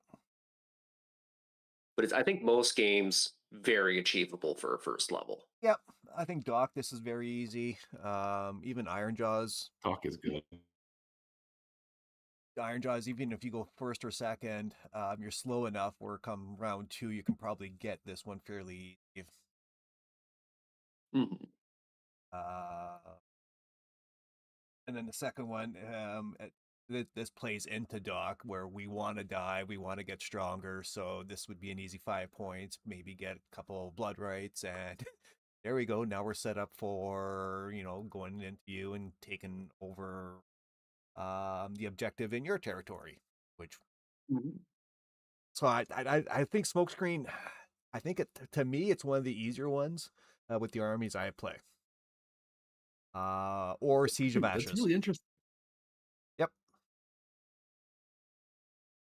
But I think most games very achievable for a first level. Yep. I think Doc, this is very easy. Even Iron Jaws, Talk is good. even if you go first or second, you're slow enough where come round 2, you can probably get this one fairly easy. Mm-hmm. And then the second one, this plays into Doc, where we want to die, we want to get stronger. So this would be an easy 5 points. Maybe get a couple of blood rights, and there we go. Now we're set up for going into you and taking over the objective in your territory. Which, so I think Smokescreen. I think to me it's one of the easier ones with the armies I play. Or Siege of Ashes. That's really interesting. Yep.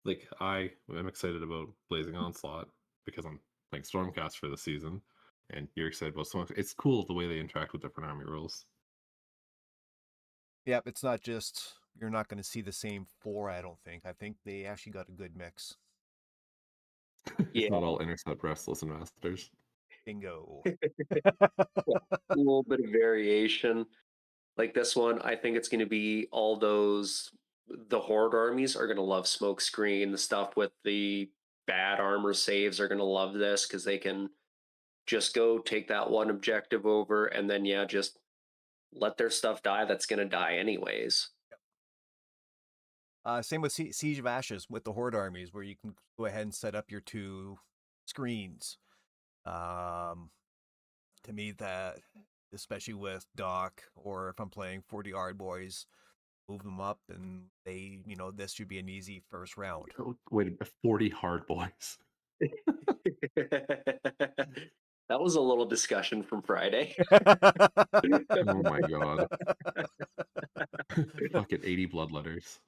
Like I am excited about Blazing Onslaught because I'm playing Stormcast for the season, and you're excited about Smoke. It's cool the way they interact with different army rules. Yep, it's not just you're not going to see the same 4. I don't think. I think they actually got a good mix. It's not all intercept restless and masters. Bingo. A little bit of variation. Like this one, I think it's going to be all those. The Horde armies are going to love Smokescreen. The stuff with the bad armor saves are going to love this because they can just go take that one objective over and then, just let their stuff die that's going to die anyways. Same with Siege of Ashes with the Horde armies, where you can go ahead and set up your 2 screens. To me, that, especially with Doc, or if I'm playing 40 Hard Boys, move them up, and they, this should be an easy first round. Oh, wait, 40 Hard Boys. That was a little discussion from Friday. Oh my god. Fucking 80 bloodletters.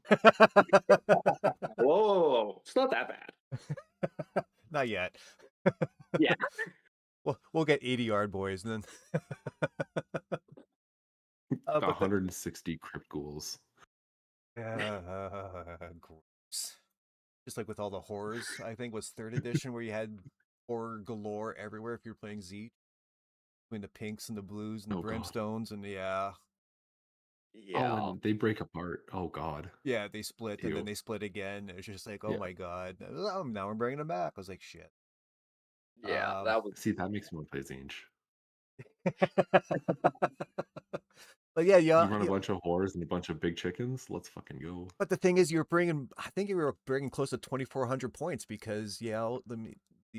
Whoa, it's not that bad. Not yet. Yeah. We'll get 80 Yard Boys, and then 160 Crypt Ghouls. Gross. Just like with all the horrors, I think was 3rd edition, where you had horror galore everywhere if you're playing Z. Between the pinks and the blues and the brimstones, and Yeah. Oh, and they break apart. Oh god. Yeah, they split, Ew. and then they split again. It was just like, oh my god. Now we're bringing them back. I was like, shit. Yeah, that was. See, that makes me want to play Zinj. But yeah, You run a bunch of whores and a bunch of big chickens. Let's fucking go. But the thing is, I think you were bringing close to 2,400 points because you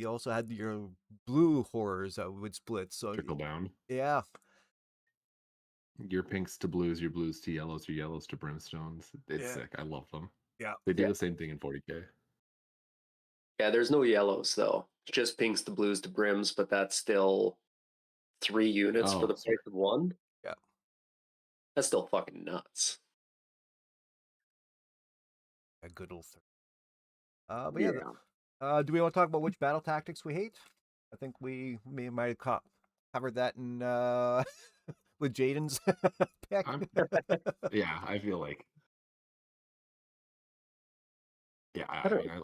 also had your blue horrors that would split. So trickle down. Yeah. Your pinks to blues, your blues to yellows, your yellows to brimstones. It's sick. I love them. Yeah. They do the same thing in 40k. Yeah, there's no yellows though. It's just pinks to blues to brims, but that's still 3 units for the price of 1. Yeah. That's still fucking nuts. A good old thing. But yeah. Do we want to talk about which battle tactics we hate? I think we might have covered that in with Jaden's pick. Yeah, I feel like. Yeah,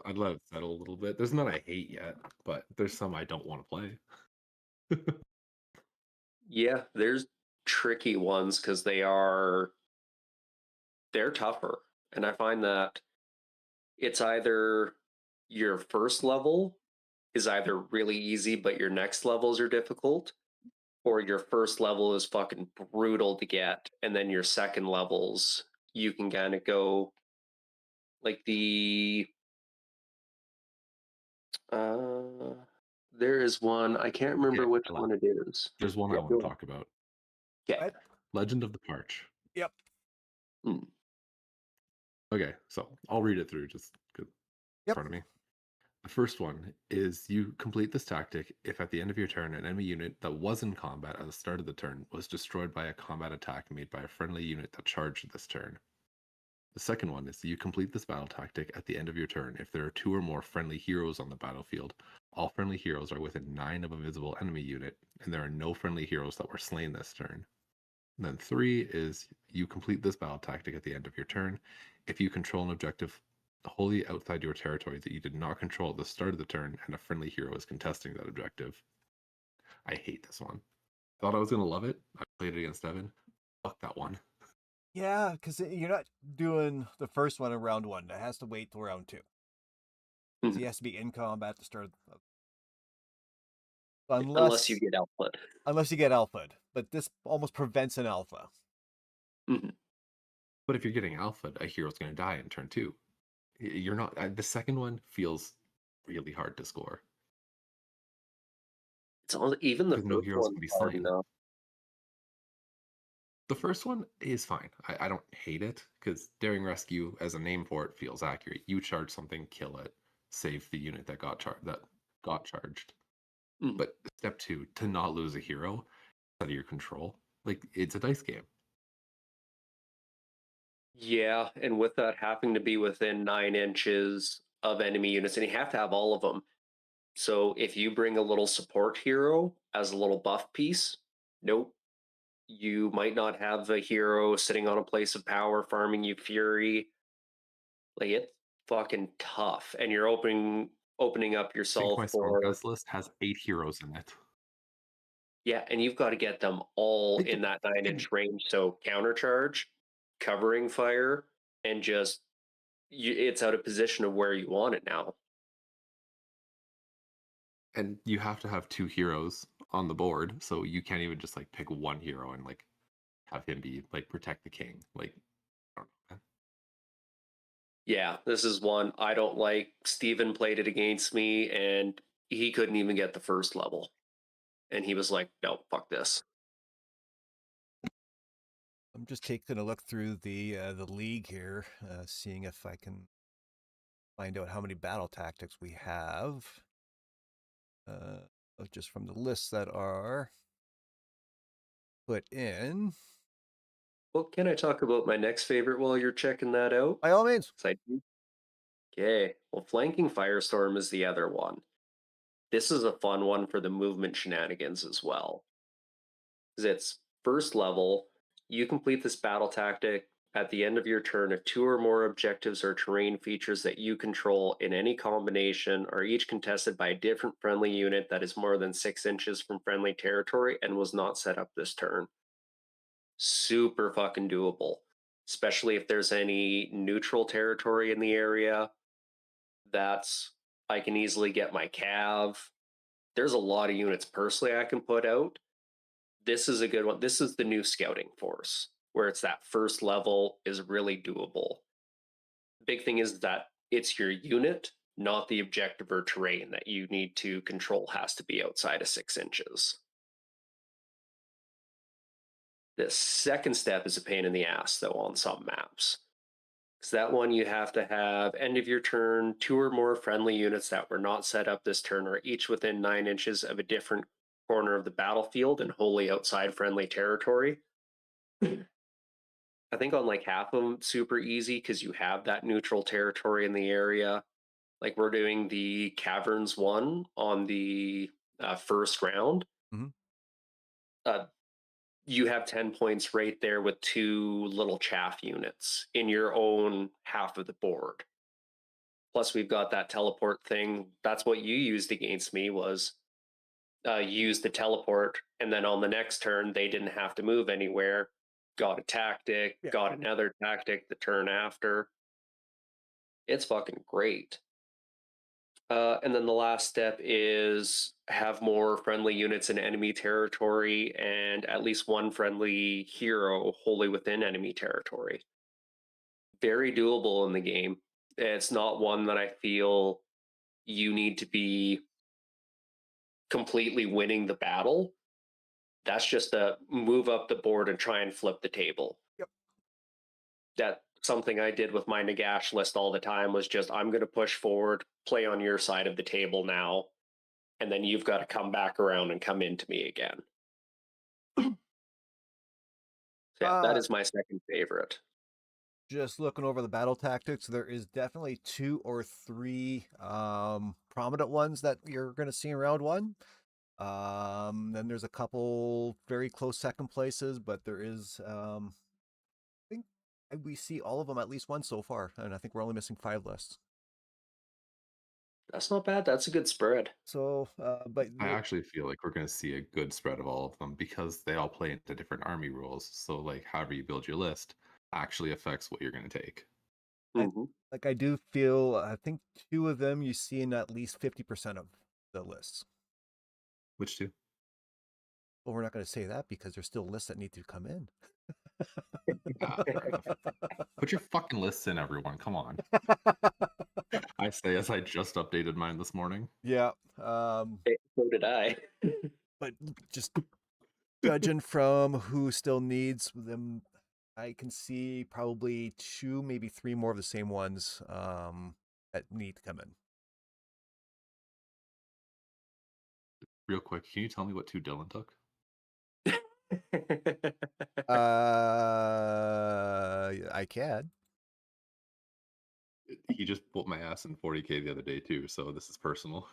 I'd let it settle a little bit. There's none I hate yet, but there's some I don't want to play. Yeah, there's tricky ones because they're tougher. And I find that it's either your first level is either really easy, but your next levels are difficult, or your first level is fucking brutal to get, and then your second levels, you can kind of go like there is one, I can't remember which one it is. There's one I want to talk about. Yeah. Legend of the Parch. Yep. Okay, so I'll read it through just in front of me. The first one is you complete this tactic if at the end of your turn an enemy unit that was in combat at the start of the turn was destroyed by a combat attack made by a friendly unit that charged this turn. The second one is you complete this battle tactic at the end of your turn if there are 2 or more friendly heroes on the battlefield. All friendly heroes are within 9 of a visible enemy unit, and there are no friendly heroes that were slain this turn. And then 3 is you complete this battle tactic at the end of your turn if you control an objective wholly outside your territory that you did not control at the start of the turn and a friendly hero is contesting that objective. I hate this one. Thought I was going to love it. I played it against Evan. Fuck that one. Yeah, because you're not doing the first one in round 1. It has to wait till round 2. So he has to be in combat to start. Unless you get alpha. Unless you get alpha. But this almost prevents an alpha. But if you're getting alpha, a hero's going to die in turn 2. You're not. The second one feels really hard to score. It's all, even the Because no first heroes one's can be hard slain. enough. The first one is fine. I don't hate it because Daring Rescue, as a name for it, feels accurate. You charge something, kill it, save the unit that got charged. Mm. But step 2, to not lose a hero out of your control, like it's a dice game. Yeah, and with that having to be within 9 inches of enemy units, and you have to have all of them. So if you bring a little support hero as a little buff piece, nope. You might not have a hero sitting on a place of power farming you fury. Like, it's fucking tough. And you're opening up I think yourself my for, Stormcast list has 8 heroes in it. yeah, and you've got to get them all in that 9-inch range. So countercharge, covering fire, and just it's out of position of where you want it now. And you have to have 2 heroes on the board, so you can't even just like pick one hero and like have him be like protect the king. Like, I don't know, man. Yeah, this is one I don't like. Steven played it against me and he couldn't even get the first level. And he was like, no, fuck this. I'm just taking a look through the league here, seeing if I can find out how many battle tactics we have. Just from the lists that are put in. Well, can I talk about my next favorite while you're checking that out? By all means. Okay. Well, Flanking Firestorm is the other one. This is a fun one for the movement shenanigans as well. Because it's first level, you complete this battle tactic at the end of your turn if 2 or more objectives or terrain features that you control in any combination are each contested by a different friendly unit that is more than 6 inches from friendly territory and was not set up this turn. Super fucking doable, especially if there's any neutral territory in the area. I can easily get my cav. There's a lot of units personally I can put out. This is a good one. This is the new scouting force, where it's that first level is really doable. The big thing is that it's your unit, not the objective or terrain that you need to control has to be outside of 6 inches. The second step is a pain in the ass, though, on some maps. Because that one you have to have end of your turn, 2 or more friendly units that were not set up this turn are each within 9 inches of a different corner of the battlefield and wholly outside friendly territory. I think on like half of them, super easy because you have that neutral territory in the area. Like we're doing the Caverns one on the first round. Mm-hmm. You have 10 points right there with 2 little chaff units in your own half of the board. Plus, we've got that teleport thing. That's what you used against me was use the teleport, and then on the next turn, they didn't have to move anywhere. Got a tactic, got another tactic the turn after. It's fucking great. And then the last step is have more friendly units in enemy territory and at least one friendly hero wholly within enemy territory. Very doable in the game. It's not one that I feel you need to be completely winning the battle. That's just a move up the board and try and flip the table. Yep. That's something I did with my Nagash list all the time was just, I'm going to push forward, play on your side of the table now, and then you've got to come back around and come into me again. Yeah, that is my second favorite. Just looking over the battle tactics, there is definitely 2 or 3 prominent ones that you're going to see in round 1. Then there's a couple very close second places, but there is, I think we see all of them at least once so far, and I think we're only missing 5 lists. That's not bad. That's a good spread. So, but I actually feel like we're going to see a good spread of all of them because they all play into different army rules. So, like, however you build your list actually affects what you're going to take. I do feel, I think 2 of them you see in at least 50% of the lists. Which 2? Well, we're not going to say that because there's still lists that need to come in. Fair enough. Put your fucking lists in, everyone. Come on. I say as I just updated mine this morning. Yeah. So did I. But just judging from who still needs them, I can see probably 2, maybe 3 more of the same ones that need to come in. Real quick, can you tell me what 2 Dylan took? I can. He just put my ass in 40K the other day too, so this is personal.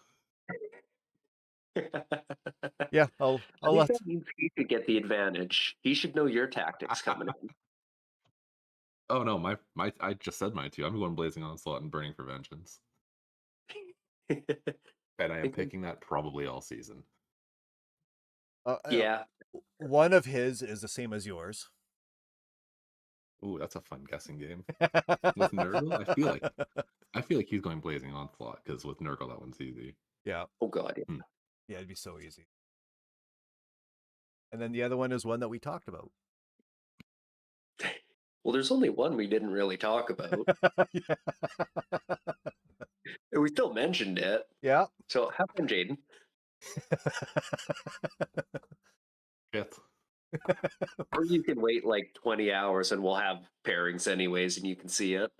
Yeah, I'll I think let. that means he should get the advantage. He should know your tactics coming Oh no, my I just said mine too. I'm going Blazing Onslaught and Burning for Vengeance. in. And I am picking that probably all season. Yeah. One of his is the same as yours. Ooh, that's a fun guessing game. With Nurgle, I feel like he's going Blazing Onslaught because with Nurgle that one's easy. Yeah. Oh god. Yeah. Yeah, it'd be so easy. And then the other one is one that we talked about. Well, there's only one we didn't really talk about. And we still mentioned it. Yeah. So have fun, Jaden. Shit. Or you can wait like 20 hours and we'll have pairings anyways and you can see it.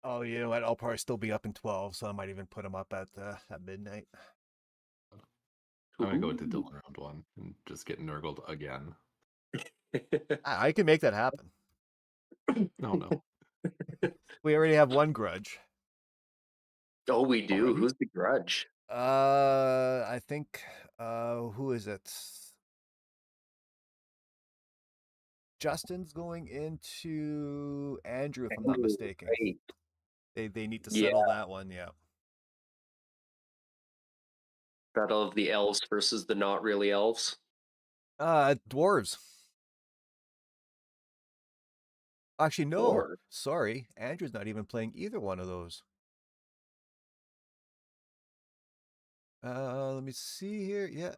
Oh, you know what? I'll probably still be up in 12, so I might even put them up at midnight. I'm gonna go into Dylan round 1 and just get Nurgled again. I can make that happen. No. We already have one grudge. Oh, we do. Already? Who's the grudge? I think who is it? Justin's going into Andrew, if I'm not mistaken. Right. They need to settle that one, yeah. Battle of the elves versus the not really elves. Dwarves. Actually, no. Dwarves. Sorry, Andrew's not even playing either one of those. Let me see here. Yeah,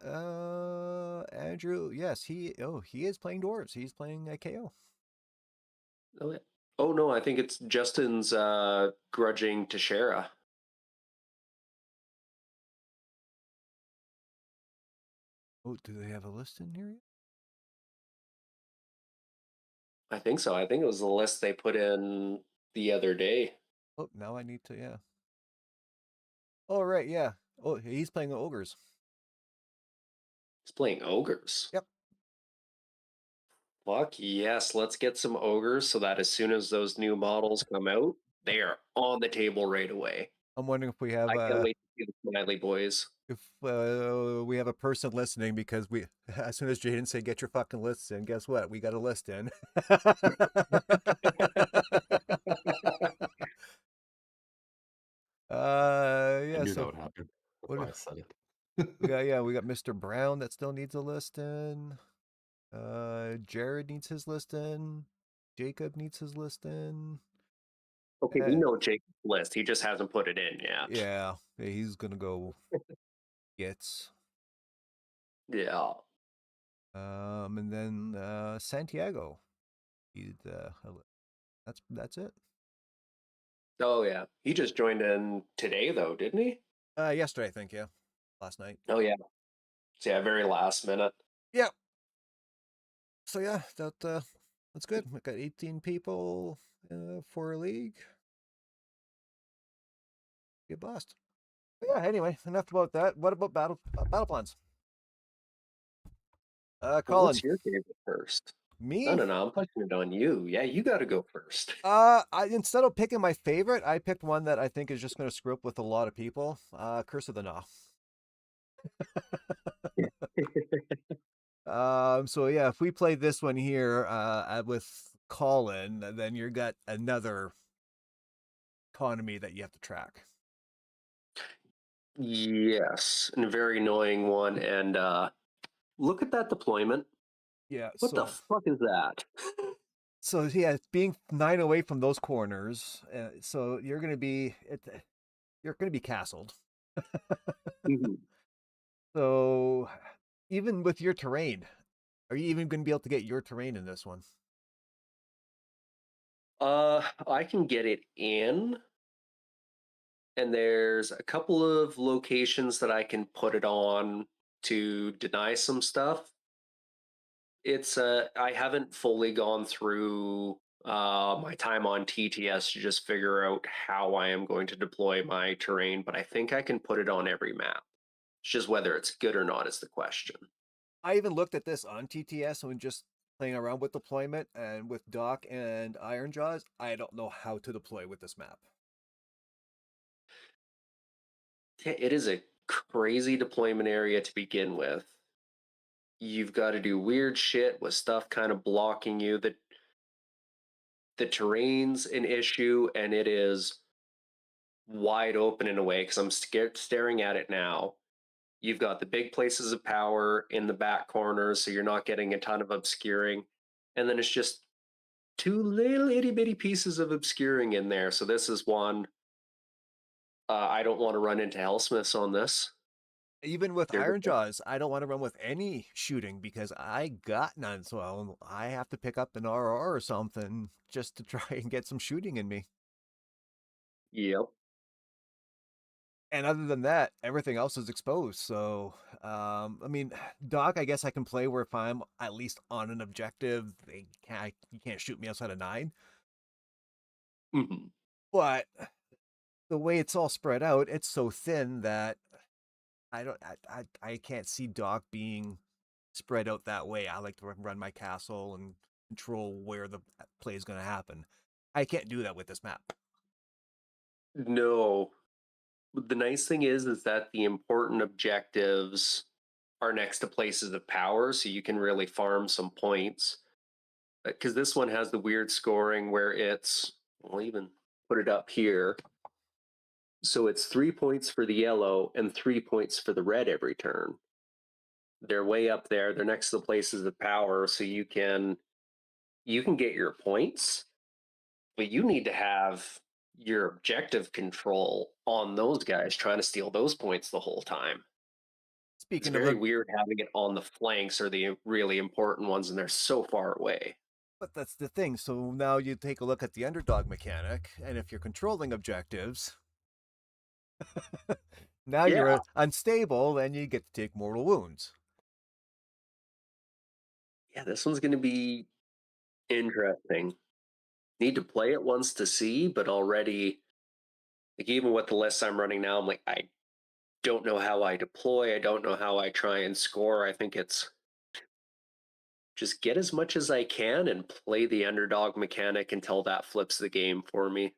Andrew. Yes, he is playing dwarves. He's playing KO. Oh no, I think it's Justin's grudging Tashera. Oh, do they have a list in here yet? I think so. I think it was the list they put in the other day. Oh, now I need to, yeah. Oh, right, yeah. Oh, he's playing ogres. He's playing ogres. Yep. Fuck yes, let's get some ogres so that as soon as those new models come out, they are on the table right away. I'm wondering if we have I can't wait to see the Smiley boys. if we have a person listening, because we as soon as Jaden said get your fucking lists in, guess what? We got a list in. Yeah. I knew So that would happen. That's why I said it. we got Mr. Brown that still needs a list in. Jared needs his list in. Jacob needs his list in. Okay, we know Jacob's list. He just hasn't put it in yet. Yeah, he's gonna go gets. Yeah. And then Santiago. He's that's it. Oh yeah, he just joined in today though, didn't he? Yesterday, I think. Yeah, last night. Oh yeah. So yeah, very last minute. Yeah. So yeah, that's good. We've got 18 people for a league. Get bust. But yeah. Anyway, enough about that. What about battle plans? Colin. What's your favorite first? Me? No, I'm pushing it on you. Yeah, you got to go first. Instead of picking my favorite, I picked one that I think is just going to screw up with a lot of people. Curse of the Gnaw. So yeah, if we play this one here with Colin, then you got another economy that you have to track. Yes, and a very annoying one. And look at that deployment. Yeah. What the fuck is that? So yeah, it's being 9 away from those corners. So you're going to be castled. Mm-hmm. So even with your terrain, Are you even going to be able to get your terrain in this one? I can get it in, and there's a couple of locations that I can put it on to deny some stuff. It's I haven't fully gone through my time on TTS to just figure out how I am going to deploy my terrain, but I think I can put it on every map. It's just whether it's good or not is the question. I even looked at this on TTS when just playing around with deployment, and with Doc and Iron Jaws, I don't know how to deploy with this map. It is a crazy deployment area to begin with. You've got to do weird shit with stuff kind of blocking you. The terrain's an issue, and it is wide open in a way because I'm staring at it now. You've got the big places of power in the back corners, so you're not getting a ton of obscuring. And then it's just two little itty bitty pieces of obscuring in there. So this is one. I don't want to run into Hellsmiths on this. Even with They're Iron Jaws, I don't want to run with any shooting because I got none. So I have to pick up an RR or something just to try and get some shooting in me. Yep. And other than that, everything else is exposed. So, I mean, Doc, I guess I can play where if I'm at least on an objective, you can't shoot me outside of 9. Mm-hmm. But the way it's all spread out, it's so thin that I can't see Doc being spread out that way. I like to run my castle and control where the play is going to happen. I can't do that with this map. No. The nice thing is that the important objectives are next to places of power, so you can really farm some points. Because this one has the weird scoring where I'll even put it up here. So it's 3 points for the yellow and 3 points for the red every turn. They're way up there. They're next to the places of power, so you can get your points, but you need to have your objective control on those guys trying to steal those points the whole time. It's Speaking of very weird having it on the flanks or the really important ones, and they're so far away. But that's the thing. So now you take a look at the underdog mechanic, and if you're controlling objectives, now Yeah. you're unstable and you get to take mortal wounds. Yeah, this one's going to be interesting. Need to play it once to see, but already, like, even with the lists I'm running now, I'm like, I don't know how I deploy. I don't know how I try and score. I think it's just get as much as I can and play the underdog mechanic until that flips the game for me.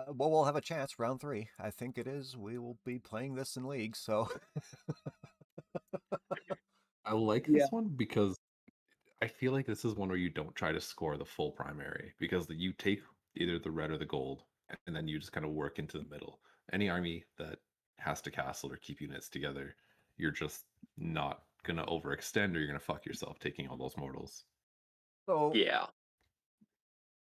Well, we'll have a chance round 3. I think it is. We will be playing this in league, so I like this one because I feel like this is one where you don't try to score the full primary because you take either the red or the gold and then you just kind of work into the middle. Any army that has to castle or keep units together, you're just not gonna overextend or you're gonna fuck yourself taking all those mortals. So Yeah.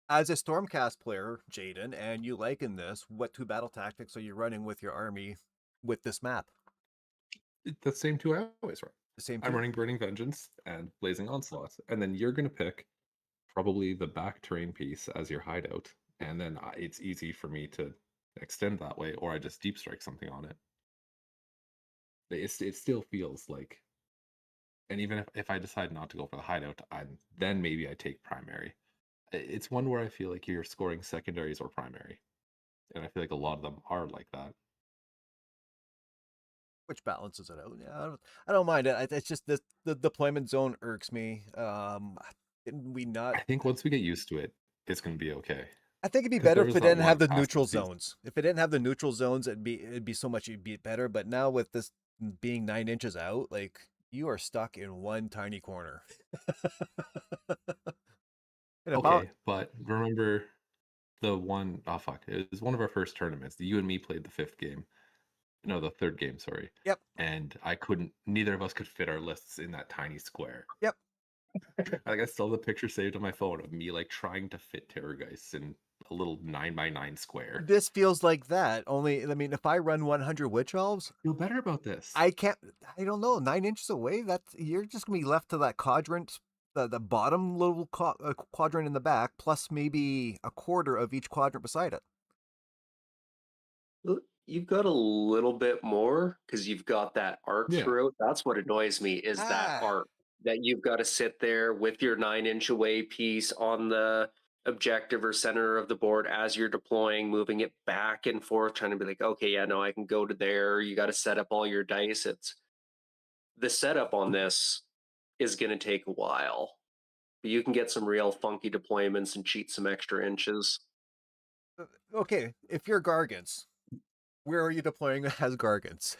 as a Stormcast player, Jaden, and you liken this, what 2 battle tactics are you running with your army with this map? The same two I always run. The same I'm 2? running Burning Vengeance and Blazing Onslaught, and then you're gonna pick probably the back terrain piece as your hideout, and then it's easy for me to extend that way, or I just deep strike something on it. It still feels like, and even if I decide not to go for the hideout, then maybe I take primary. It's one where I feel like you're scoring secondaries or primary, and I feel like a lot of them are like that. Which balances it out. Yeah, I don't mind it. It's just the deployment zone irks me. Didn't we not? I think once we get used to it, it's going to be okay. I think it'd be 'Cause better there if was it that didn't have one the past neutral season. zones. If it didn't have the neutral zones, it'd be so much better. But now with this being 9 inches out, like you are stuck in one tiny corner. And if Okay, but remember the one, oh fuck, it was one of our first tournaments. You and me played the 5th game. No, the 3rd game, sorry. Yep. And neither of us could fit our lists in that tiny square. Yep. Like I still have the picture saved on my phone of me like trying to fit Terrorgeists in a little 9x9 square. This feels like that. Only, I mean, if I run 100 witch elves, Feel better about this. I don't know, 9 inches away. You're just gonna be left to that quadrant, the bottom little quadrant in the back, plus maybe a quarter of each quadrant beside it. You've got a little bit more because you've got that arc Yeah. throughout. That's what annoys me is that arc that you've got to sit there with your 9 inch away piece on the objective or center of the board as you're deploying, moving it back and forth, trying to be like, okay, yeah, no, I can go to there. You got to set up all your dice. It's the setup on this is going to take a while. But you can get some real funky deployments and cheat some extra inches. Okay, if you're Gargants, where are you deploying as Gargants?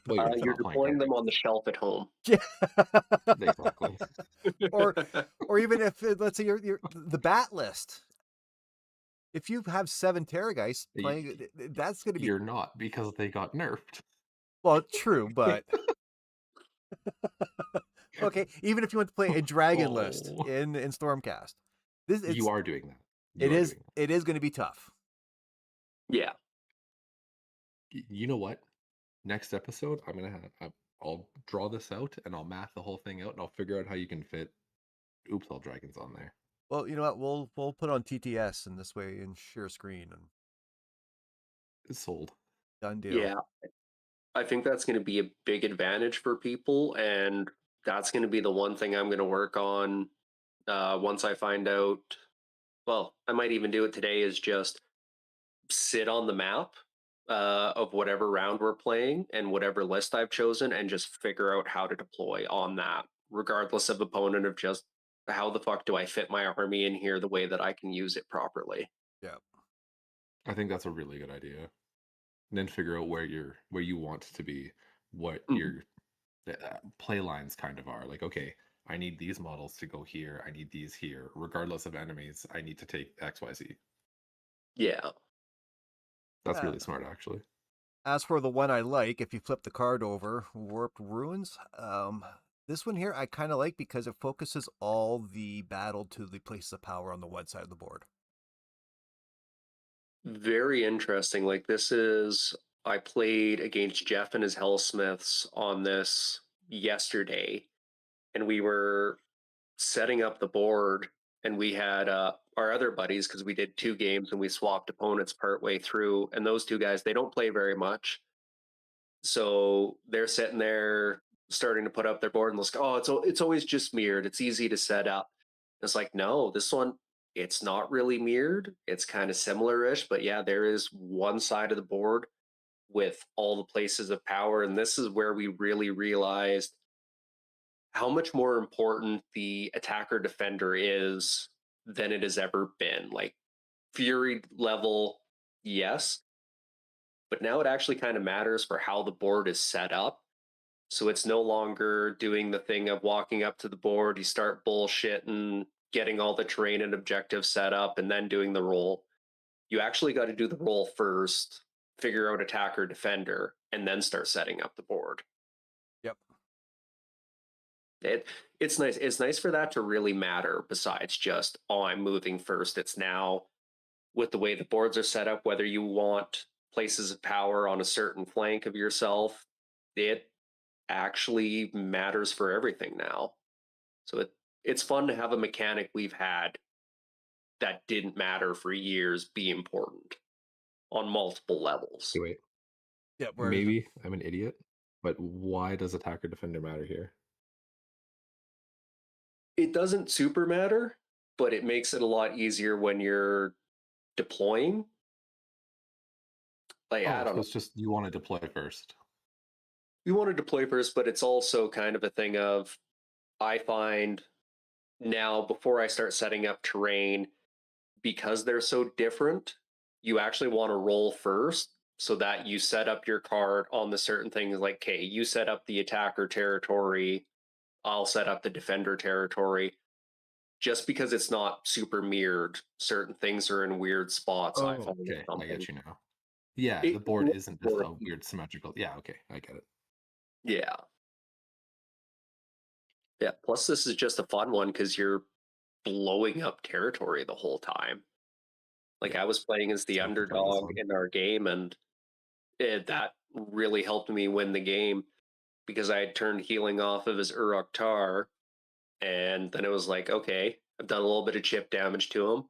Well, You're deploying them on the shelf at home. Yeah. Exactly. or even if let's say you're the bat list. If you have 7 Terrorgeist playing, that's going to be. You're not, because they got nerfed. Well, true, but okay. Even if you want to play a dragon list in Stormcast, you are doing that. It is going to be tough. Yeah. You know what? Next episode, I'll draw this out and I'll math the whole thing out and I'll figure out how you can fit Oops All Dragons on there. Well, you know what? We'll put on TTS in this way and share screen and it's sold. Done deal. Yeah. I think that's going to be a big advantage for people, and that's going to be the one thing I'm going to work on once I find out. Well, I might even do it today, is just sit on the map of whatever round we're playing and whatever list I've chosen and just figure out how to deploy on that, regardless of opponent, of just how the fuck do I fit my army in here the way that I can use it properly. Yeah. I think that's a really good idea. And then figure out where you want to be, what your play lines kind of are. Like, okay, I need these models to go here. I need these here. Regardless of enemies, I need to take XYZ. Yeah. That's really smart, actually. As for the one I like, if you flip the card over, Warped Ruins, this one here I kind of like because it focuses all the battle to the places of power on the one side of the board. Very interesting. Like, I played against Jeff and his Hellsmiths on this yesterday, and we were setting up the board, and we had our other buddies, because we did 2 games and we swapped opponents partway through, and those 2 guys, they don't play very much. So they're sitting there starting to put up their board and let's go, oh, it's always just mirrored. It's easy to set up. It's like, no, this one, it's not really mirrored. It's kind of similar-ish, but yeah, there is one side of the board with all the places of power. And this is where we really realized how much more important the attacker defender is than it has ever been. Like, fury level, yes, but now it actually kind of matters for how the board is set up. So it's no longer doing the thing of walking up to the board, you start bullshitting, getting all the terrain and objectives set up, and then doing the roll. You actually got to do the roll first, figure out attacker defender, and then start setting up the board. Yep. It's nice. It's nice for that to really matter, besides just, oh, I'm moving first. It's now, with the way the boards are set up, whether you want places of power on a certain flank of yourself, it actually matters for everything now. So it's fun to have a mechanic we've had that didn't matter for years be important on multiple levels. Okay, wait. Yeah, maybe I'm an idiot, but why does attacker defender matter here? It doesn't super matter, but it makes it a lot easier when you're deploying. Like, I don't know. It's just you want to deploy first. You want to deploy first, but it's also kind of a thing of, I find now, before I start setting up terrain, because they're so different, you actually want to roll first so that you set up your card on the certain things. Like, okay, you set up the attacker territory, I'll set up the defender territory. Just because it's not super mirrored, certain things are in weird spots. I find okay, I get you now. Yeah, the board isn't just a weird symmetrical. Yeah, okay, I get it. Yeah. Yeah, plus this is just a fun one because you're blowing up territory the whole time. Like I was playing as the Still have to try this underdog one. in our game, and that really helped me win the game because I had turned healing off of his Uruk-tar, and then it was like, okay, I've done a little bit of chip damage to him.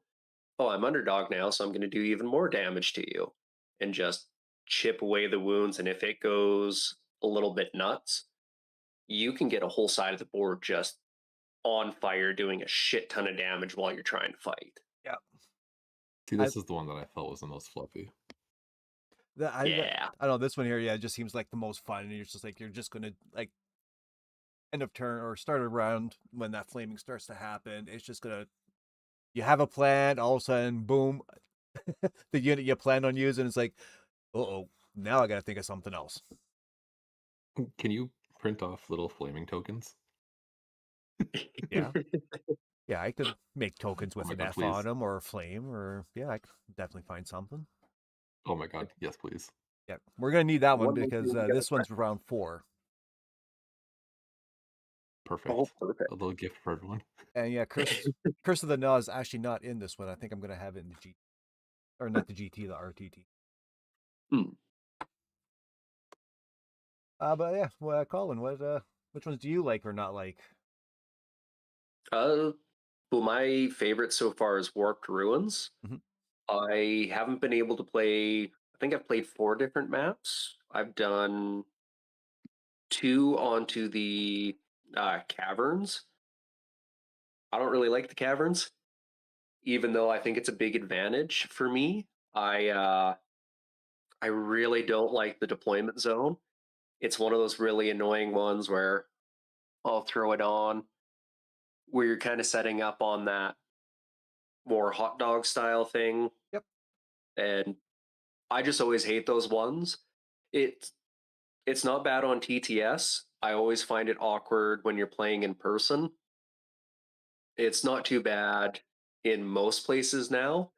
Oh, I'm underdog now, so I'm going to do even more damage to you, and just chip away the wounds. And if it goes a little bit nuts, you can get a whole side of the board just on fire, doing a shit ton of damage while you're trying to fight. Yeah. See, this is the one that I felt was the most fluffy. Yeah. I don't know, this one here, yeah, it just seems like the most fun, and you're just like, you're just gonna like end of turn or start a round when that flaming starts to happen. It's just gonna, you have a plan, all of a sudden, boom, the unit you plan on using is like, uh-oh, now I gotta think of something else. Can you print off little flaming tokens? Yeah. Yeah, I could make tokens with my an God, F on please. them or a flame, or yeah, I could definitely find something. Oh my God, yes, please. Yeah, we're gonna need that one One more because thing we gotta this one's round 4. Perfect. Oh, perfect. A little gift for everyone. And yeah, Curse of the Naw is actually not in this one. I think I'm gonna have it in the G, or not the GT, the RTT. Hmm. But yeah, well, Colin, which ones do you like or not like? Well, my favorite so far is Warped Ruins. Mhm. I haven't been able to play. I think I've played 4 different maps. I've done 2 onto the caverns. I don't really like the caverns, even though I think it's a big advantage for me. I really don't like the deployment zone. It's one of those really annoying ones where I'll throw it on, where you're kind of setting up on that more hot dog style thing. Yep. And I just always hate those ones. It's it's not bad on TTS. I always find it awkward when you're playing in person. It's not too bad in most places now,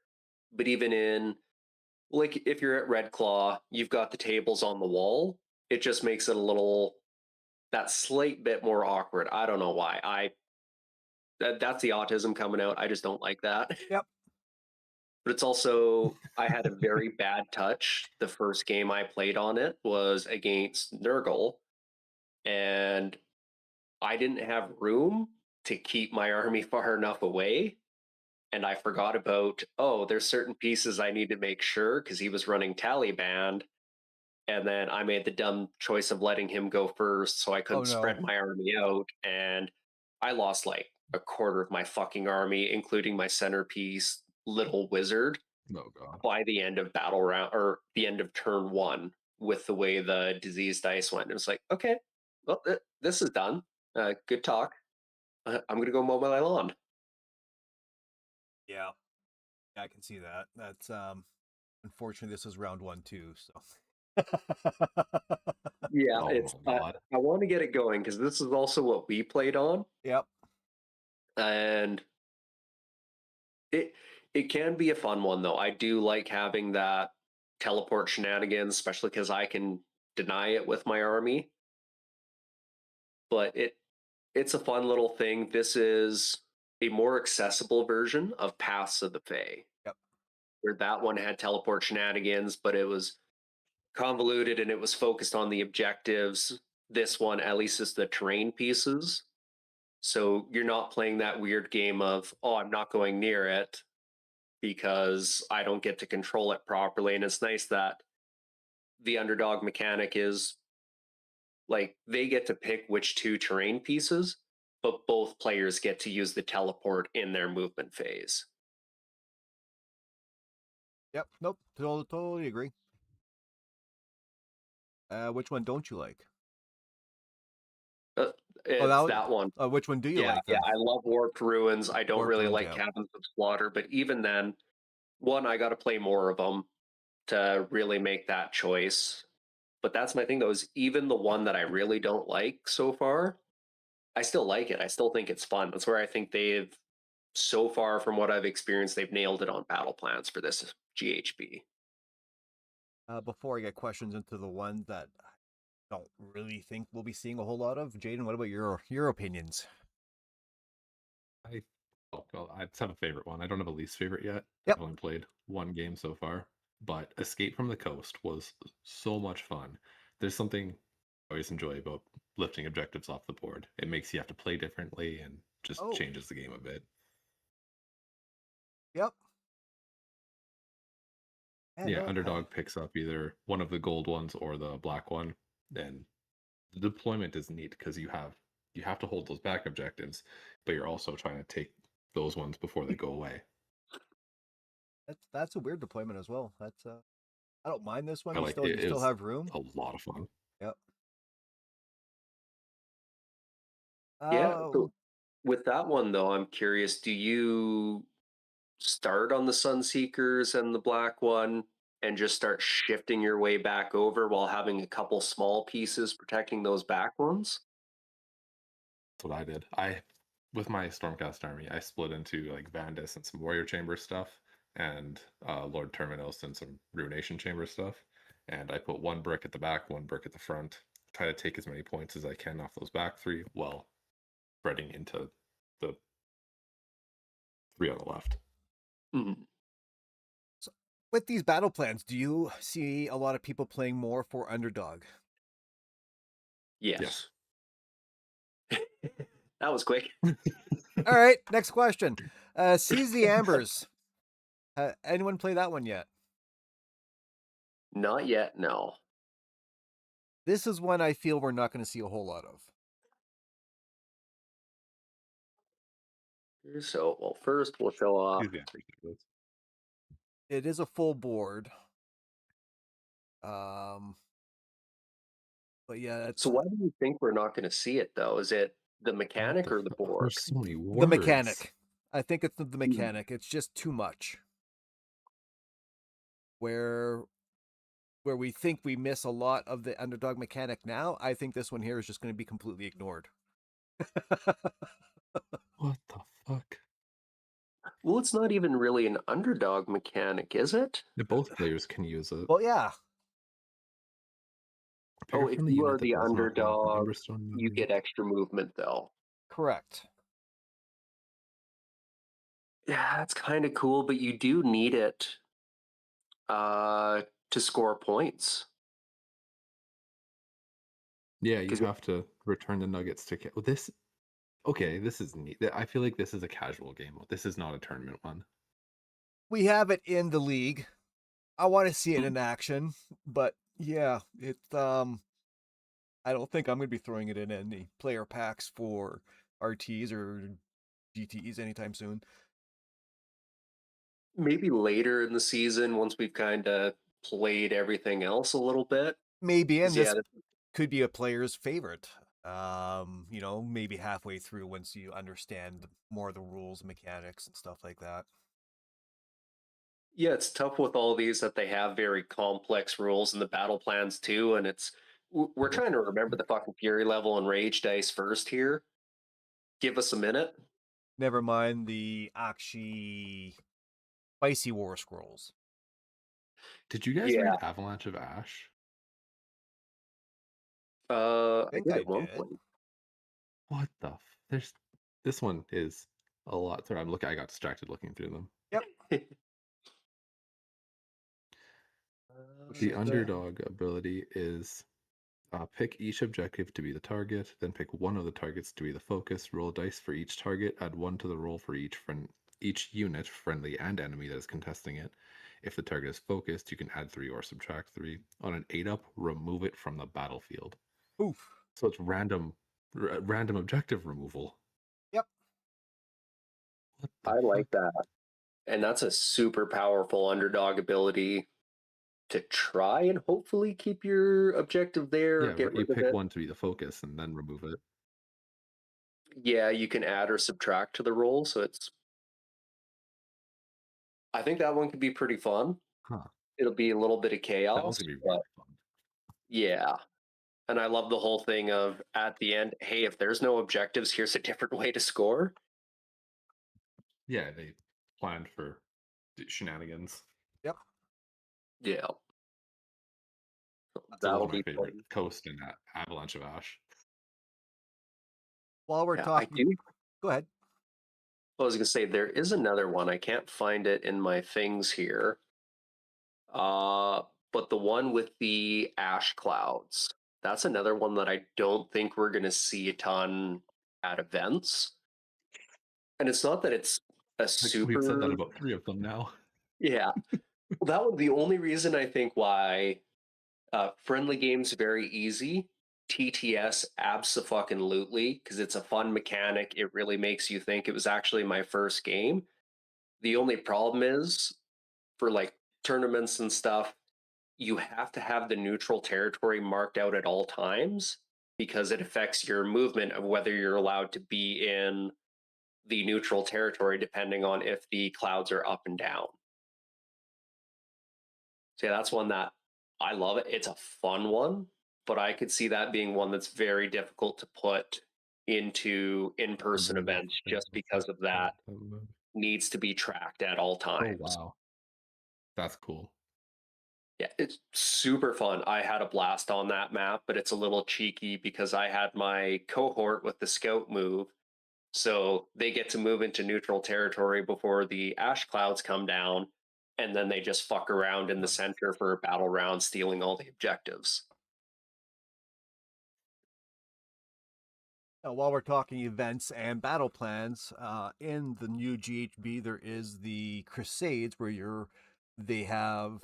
but even in, like, if you're at Red Claw, you've got the tables on the wall. It just makes it a little, that slight bit more awkward. I don't know why. That's the autism coming out. I just don't like that. Yep. But it's also, I had a very bad touch. The first game I played on it was against Nurgle, and I didn't have room to keep my army far enough away. And I forgot about, oh, there's certain pieces I need to make sure because he was running Taliban. And then I made the dumb choice of letting him go first so I Oh couldn't no. spread my army out. And I lost like a quarter of my fucking army, including my centerpiece, Little Wizard, Oh God. by the end of battle round or the end of turn 1 with the way the disease dice went. It was like, okay, well, this is done. Good talk. I'm going to go mow my lawn. Yeah. I can see that. That's unfortunately this is round 1 too, so. Yeah, Oh it's my God. I want to get it going because this is also what we played on, Yep. and it can be a fun one though. I do like having that teleport shenanigans, especially because I can deny it with my army. But it's a fun little thing. This is a more accessible version of Paths of the Fae. Yep. Where that one had teleport shenanigans, but it was convoluted and it was focused on the objectives. This one, at least, is the terrain pieces. So you're not playing that weird game of, oh, I'm not going near it because I don't get to control it properly. And it's nice that the underdog mechanic is like they get to pick which 2 terrain pieces, but both players get to use the teleport in their movement phase. Yep. Nope. Totally agree. Which one don't you like? It's that one. Which one do you Yeah, like yeah. then? I love Warped Ruins. I don't Warped really Ruins, like yeah. Cabins of Slaughter, but even then, one, I got to play more of them to really make that choice. But that's my thing, though, is even the one that I really don't like so far, I still like it. I still think it's fun. That's where I think they've, so far from what I've experienced, they've nailed it on battle plans for this GHB. Before I get questions into the one that I don't really think we'll be seeing a whole lot of, Jaden, what about your opinions? I just have a favorite one. I don't have a least favorite yet. Yep. I've only played one game so far, but Escape from the Coast was so much fun. There's something I always enjoy about lifting objectives off the board. It makes you have to play differently and just Oh, changes the game a bit. yep. Yeah, Yeah, no, Underdog picks up either one of the gold ones or the black one, and the deployment is neat because you have to hold those back objectives, but you're also trying to take those ones before they go away. that's a weird deployment as well. That's I don't mind this one. I You like still it. you still Is have room. a lot of fun. Yep. Yeah. Uh, So with that one though, I'm curious, do you start on the Sunseekers and the black one and just start shifting your way back over while having a couple small pieces protecting those back ones? That's what I did. With my Stormcast army, I split into like Vandus and some Warrior Chamber stuff, and Lord Terminos and some Ruination Chamber stuff. And I put one brick at the back, one brick at the front. Try to take as many points as I can off those back three while spreading into the three on the left. Mhm. so with these battle plans, do you see a lot of people playing more for Underdog? Yes. That was quick. All right, next question. Seize the Ambers. Anyone play that one yet? Not yet, no. This is one I feel we're not going to see a whole lot of. So, well, first we'll show off. Excuse me, I appreciate this. It is a full board. But yeah, it's So why do you think we're not going to see it though? Is it the mechanic or the board? There's so many words. the mechanic. I think it's the Hmm. mechanic. It's just too much. Where we think we miss a lot of the Underdog mechanic now, I think this one here is just going to be completely ignored. What the fuck? Well, it's not even really an underdog mechanic, is it? Both players can use it. Well, yeah. Prepare Oh, if from the you are unit that the does not have an underdog, Emberstone you menu. get extra movement though. Correct. Yeah, that's kind of cool, but you do need it to score points. Yeah, you 'Cause have to return the nuggets to well, this. Okay, this is neat. I feel like this is a casual game. This is not a tournament one. We have it in the league. I want to see it in action, but yeah, I don't think I'm going to be throwing it in any player packs for RTs or GTEs anytime soon. maybe later in the season, once we've kind of played everything else a little bit. Maybe, 'Cause, and this yeah, could be a player's favorite. Maybe halfway through once you understand more of the rules, mechanics, and stuff like that. yeah, it's tough with all these that they have very complex rules and the battle plans too, and we're trying to remember the fucking fury level and rage dice first here. Give us a minute. Never mind the Aqshu Spicy War Scrolls. Did you guys Yeah, read Avalanche of Ash? I I think did I at one did. point. What the? There's this one is a lot. Sorry, I got distracted looking through them. Yep. The underdog ability is pick each objective to be the target, then pick one of the targets to be the focus, roll dice for each target, add one to the roll for each unit, friendly and enemy, that is contesting it. If the target is focused, you can add 3 or subtract 3. On an 8-up, remove it from the battlefield. Oof. So it's random objective removal. Yep. What the I fuck? like that. And that's a super powerful underdog ability to try and hopefully keep your objective there or Yeah, get you rid of pick it. one to be the focus and then remove it. Yeah, you can add or subtract to the roll, so I think that one could be pretty fun. Huh. It'll be a little bit of That chaos, one's gonna be but really fun. yeah. And I love the whole thing of at the end, hey, if there's no objectives, here's a different way to score. Yeah, they planned for shenanigans. Yep. Yeah. So those That'll are my be favorite. fun. Coast and Avalanche of Ash. While we're Yeah, I talking, do. go ahead. I was gonna say there is another one. I can't find it in my things here. But the one with the ash clouds, that's another one that I don't think we're gonna see a ton at events. And it's not that it's a Like we've said that super, about 3 of them now. yeah. Well, that was the only reason I think why friendly games very easy. TTS abso-fucking-lutely, because it's a fun mechanic. It really makes you think. It was actually my first game. The only problem is for like tournaments and stuff, you have to have the neutral territory marked out at all times because it affects your movement of whether you're allowed to be in the neutral territory depending on if the clouds are up and down. So yeah, that's one that I love it. It's a fun one, but I could see that being one that's very difficult to put into in-person events just because of that needs to be tracked at all Oh, times. wow. That's cool. Yeah, it's super fun. I had a blast on that map, but it's a little cheeky because I had my cohort with the scout move. So they get to move into neutral territory before the ash clouds come down, and then they just fuck around in the center for a battle round, stealing all the objectives. While we're talking events and battle plans, in the new GHB there is the Crusades where they have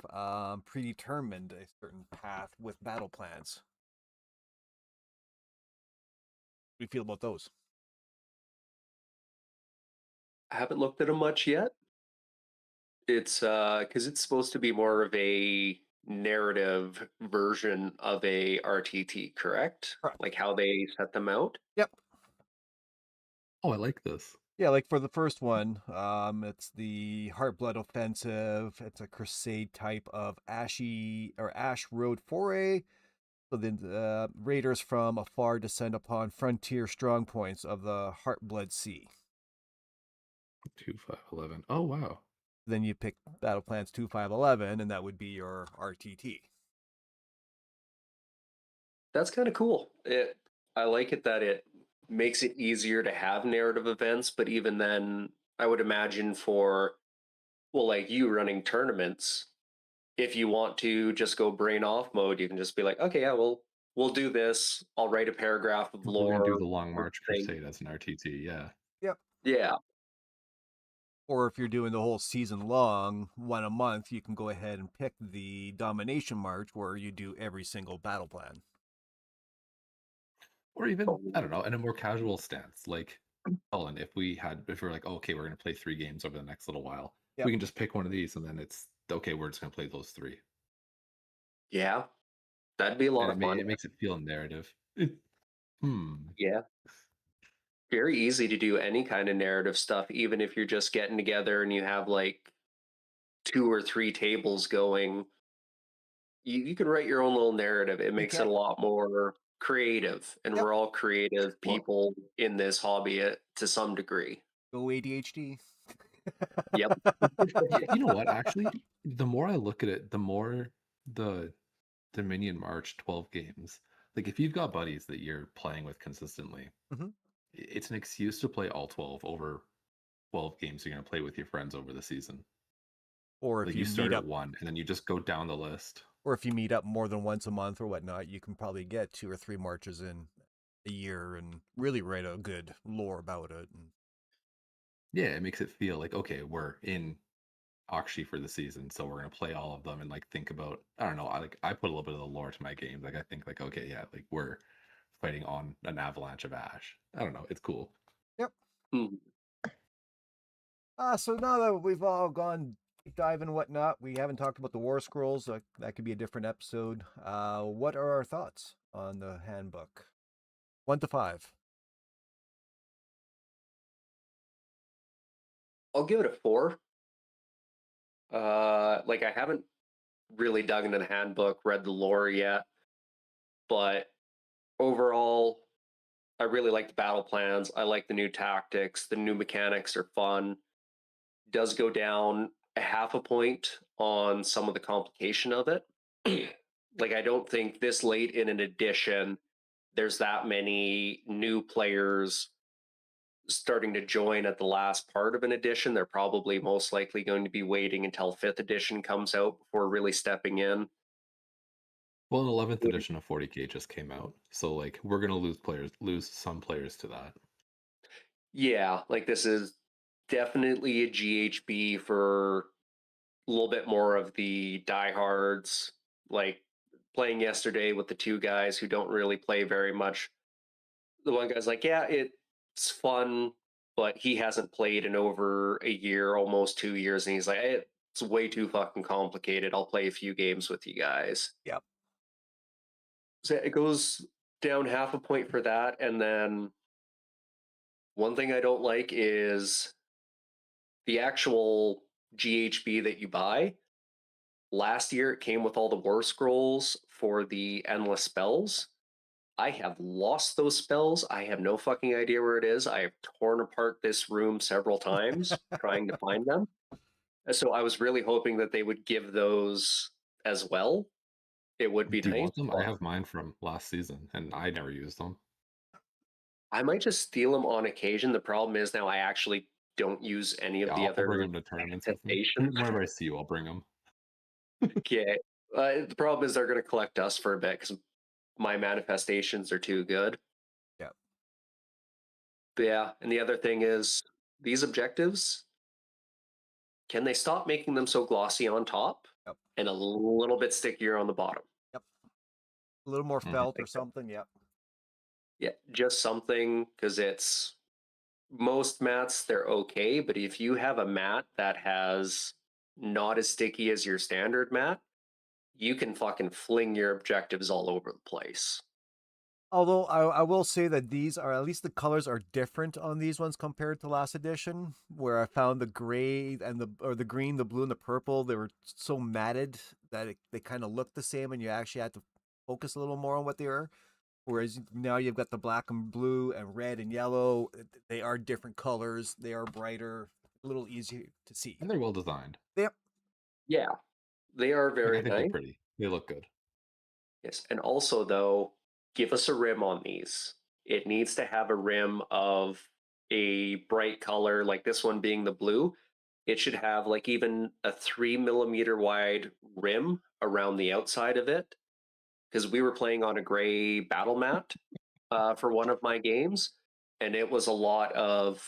predetermined a certain path with battle plans. What do you feel about those? I haven't looked at them much yet. It's because it's supposed to be more of a narrative version of a RTT, correct? Correct. Like how they set them out. Yep. Oh, I like this. Yeah, like for the first one, it's the Heartblood Offensive. It's a crusade type of Ash Road foray. So then raiders from afar descend upon frontier strongpoints of the Heartblood Sea. 2511. Oh, wow. Then you pick Battle Plans 2511, and that would be your RTT. That's kind of cool. I like it that it makes it easier to have narrative events, but even then, I would imagine for well, like you running tournaments, if you want to just go brain off mode, you can just be like, okay, yeah, we'll do this. I'll write a paragraph of We're going to do lore. the Long or March thing. Crusade as an RTT, yeah. Yep. Yeah, Or if you're doing the whole season long, one a month, you can go ahead and pick the Domination March where you do every single battle plan. Or even, I don't know, in a more casual stance, like Colin, if we're like, oh, okay, we're going to play 3 games over the next little while, Yep. we can just pick one of these and then it's, okay, we're just going to play those 3. yeah, that'd be a lot And of fun. it makes it feel narrative. Yeah. Very easy to do any kind of narrative stuff, even if you're just getting together and you have like 2 or 3 tables going. You can write your own little narrative. It makes it a lot more creative, and Yep. we're all creative Well- people in this hobby to some degree. Go ADHD. Yep. You know what? Actually, the more I look at it, the more the Dominion March 12 games. Like if you've got buddies that you're playing with consistently, Mhm. it's an excuse to play all 12 over 12 games you're going to play with your friends over the season. Or if Like you you start meet at up, 1 and then you just go down the list. or if you meet up more than once a month or whatnot, you can probably get 2 or 3 marches in a year and really write a good lore about it. And Yeah, it makes it feel like, okay, we're in Aqshu for the season, so we're gonna play all of them and like think about, I don't know, I put a little bit of the lore to my games. Like I think like, okay, yeah, like we're fighting on an avalanche of ash. I don't know, it's cool. Yep. Mhm. So now that we've all gone deep dive and whatnot, we haven't talked about the War Scrolls. That could be a different episode. What are our thoughts on the handbook? 1 to 5. I'll give it a 4. Like I haven't really dug into the handbook, read the lore yet, but overall, I really like the battle plans. I like the new tactics. The new mechanics are fun. Does go down a half a point on some of the complication of it. Like I don't think this late in an edition there's that many new players starting to join at the last part of an edition. They're probably most likely going to be waiting until 5th edition comes out before really stepping in. Well, an 11th edition of 40K just came out, so like we're gonna lose some players to that. Yeah, like this is definitely a GHB for a little bit more of the diehards. Like playing yesterday with the two guys who don't really play very much. The one guy's like, yeah, it's fun, but he hasn't played in over a year, almost 2 years, and he's like, it's way too fucking complicated. I'll play a few games with you guys. Yep. So it goes down half a point for that, and then one thing I don't like is the actual GHB that you buy. Last year, it came with all the war scrolls for the endless spells. I have lost those spells. I have no fucking idea where it is. I have torn apart this room several times trying to find them. So I was really hoping that they would give those as well. It would be Do you nice. want them? I have mine from last season, and I never used them. I might just steal them on occasion. The problem is now I actually don't use any of Yeah, the I'll bring other them to tournaments with me. manifestations. Whenever I see you, I'll bring them. Okay. The problem is they're going to collect dust for a bit because my manifestations are too good. Yep. But yeah, and the other thing is these objectives, can they stop making them so glossy on top Yep. and a little bit stickier on the bottom? Yep. A little more felt or something. Yep. Yeah, just something, because it's most mats, they're okay, but if you have a mat that has not as sticky as your standard mat, you can fucking fling your objectives all over the place. Although I will say that these are, at least the colors are different on these ones compared to last edition, where I found the gray and the green, the blue, and the purple, they were so matted that they kind of looked the same, and you actually had to focus a little more on what they were. Whereas now you've got the black and blue and red and yellow. They are different colors. They are brighter, a little easier to see. And they're well designed. Yep. Yeah, they are Like, very I think nice. they're pretty. They look good. Yes, and also though, give us a rim on these. It needs to have a rim of a bright color, like this one being the blue. It should have like even a 3 millimeter wide rim around the outside of it. Because we were playing on a gray battle mat for one of my games, and it was a lot of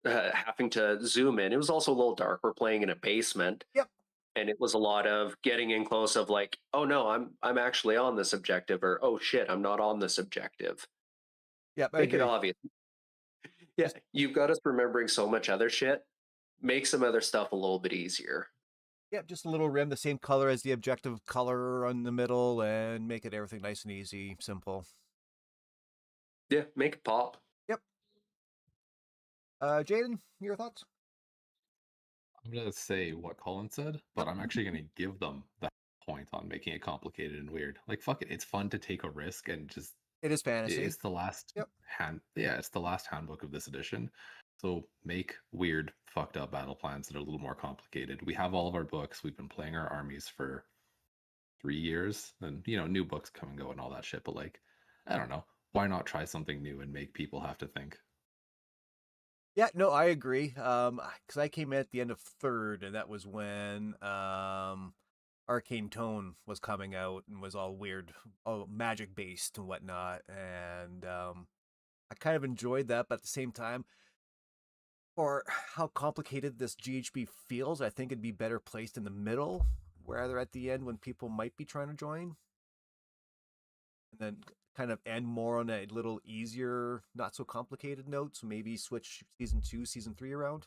having to zoom in. It was also a little dark. We're playing in a basement. Yep. And it was a lot of getting in close of like, oh no, I'm actually on this objective, or oh shit, I'm not on this objective. Yep. Make it obvious. Yeah, you've got us remembering so much other shit. Make some other stuff a little bit easier. Yep, just a little rim, the same color as the objective color on the middle, and make it everything nice and easy, simple. Yeah, make it pop. Yep. Jaden, your thoughts? I'm gonna say what Colin said, but I'm actually gonna give them that point on making it complicated and weird. Like fuck it, it's fun to take a risk and just It is fantasy. it's the last it's the last handbook of this edition. So make weird, fucked up battle plans that are a little more complicated. We have all of our books. We've been playing our armies for 3 years, and new books come and go and all that shit. But like, I don't know, why not try something new and make people have to think? Yeah, no, I agree. Because I came in at the end of third, and that was when Arcane Tone was coming out and was all weird, all magic based and whatnot. And I kind of enjoyed that, but at the same time, for how complicated this GHB feels, I think it'd be better placed in the middle, rather at the end when people might be trying to join. And then kind of end more on a little easier, not so complicated note. So maybe switch season 2, season 3 around.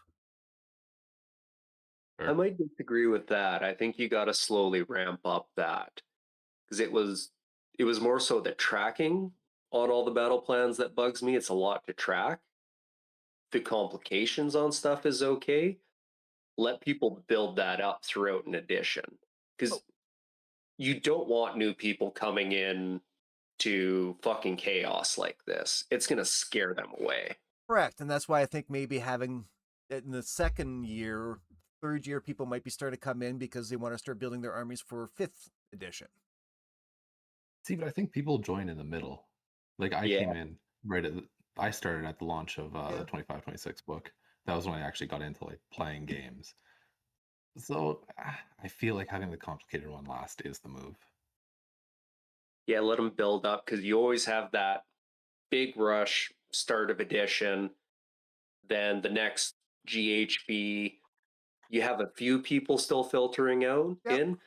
Sure. I might disagree with that. I think you got to slowly ramp up that, because it was more so the tracking on all the battle plans that bugs me. It's a lot to track. The complications on stuff is okay. Let people build that up throughout an edition, because you don't want new people coming in to fucking chaos like this. It's going to scare them away. Correct. And that's why I think maybe having in the second year, third year, people might be starting to come in because they want to start building their armies for 5th edition. See, but I think people join in the middle. Like I came in right at I started at the launch of Yeah. the 25-26 book. That was when I actually got into like playing games. So I feel like having the complicated one last is the move. Yeah, let them build up because you always have that big rush start of edition. Then the next GHB, you have a few people still filtering out Yep. in,